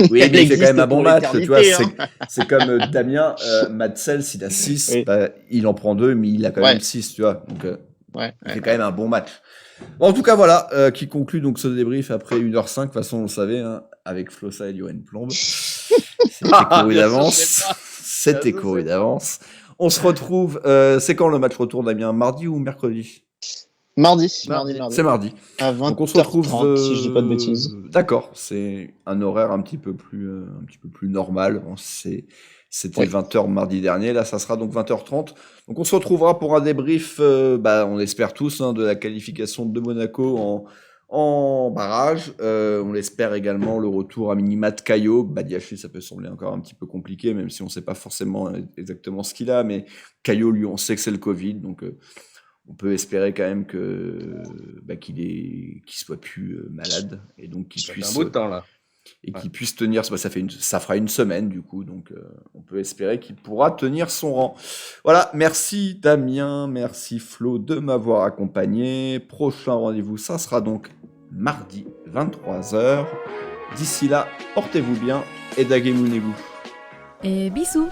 Oui,
Elle
mais il fait quand
existe
même un bon
pour
match, tu vois.
l'éternité, hein.
C'est comme Damien, Matsel, s'il a 6,
Oui.
bah, il en prend 2, mais il a quand
Ouais.
même 6, tu vois. Donc,
Ouais,
il fait quand même un bon match. Bon, en tout cas, voilà, qui conclut donc ce débrief après 1h05. De toute façon, on le savait, hein, avec Flossa et Johan Plombe. C'était couru
Bien sûr,
d'avance.
je sais pas.
C'était
Bien sûr,
couru
c'est pas.
d'avance. On se retrouve, c'est quand le match retour, Damien? Mardi ou mercredi?
Mardi.
C'est mardi.
À
Donc on se retrouve
20h30, si je dis pas de bêtises.
D'accord, c'est un horaire un petit peu plus normal. Bon, c'était
Oui.
20h mardi dernier, là ça sera donc 20h30. Donc on se retrouvera pour un débrief, on espère tous, hein, de la qualification de Monaco en barrage. On l'espère également le retour à minima de Caio. Badiachil, ça peut sembler encore un petit peu compliqué, même si on ne sait pas forcément exactement ce qu'il a, mais Caio, lui, on sait que c'est le Covid, donc on peut espérer quand même qu'il soit plus malade et donc qu'il
Ça fait
puisse
un bout de temps, là.
et qu'il puisse tenir. Ça fera une semaine du coup, donc on peut espérer qu'il pourra tenir son rang. Voilà, merci Damien, merci Flo de m'avoir accompagné. Prochain rendez-vous, ça sera donc mardi 23h. D'ici là, portez-vous bien et dagemounez-vous.
Et bisous.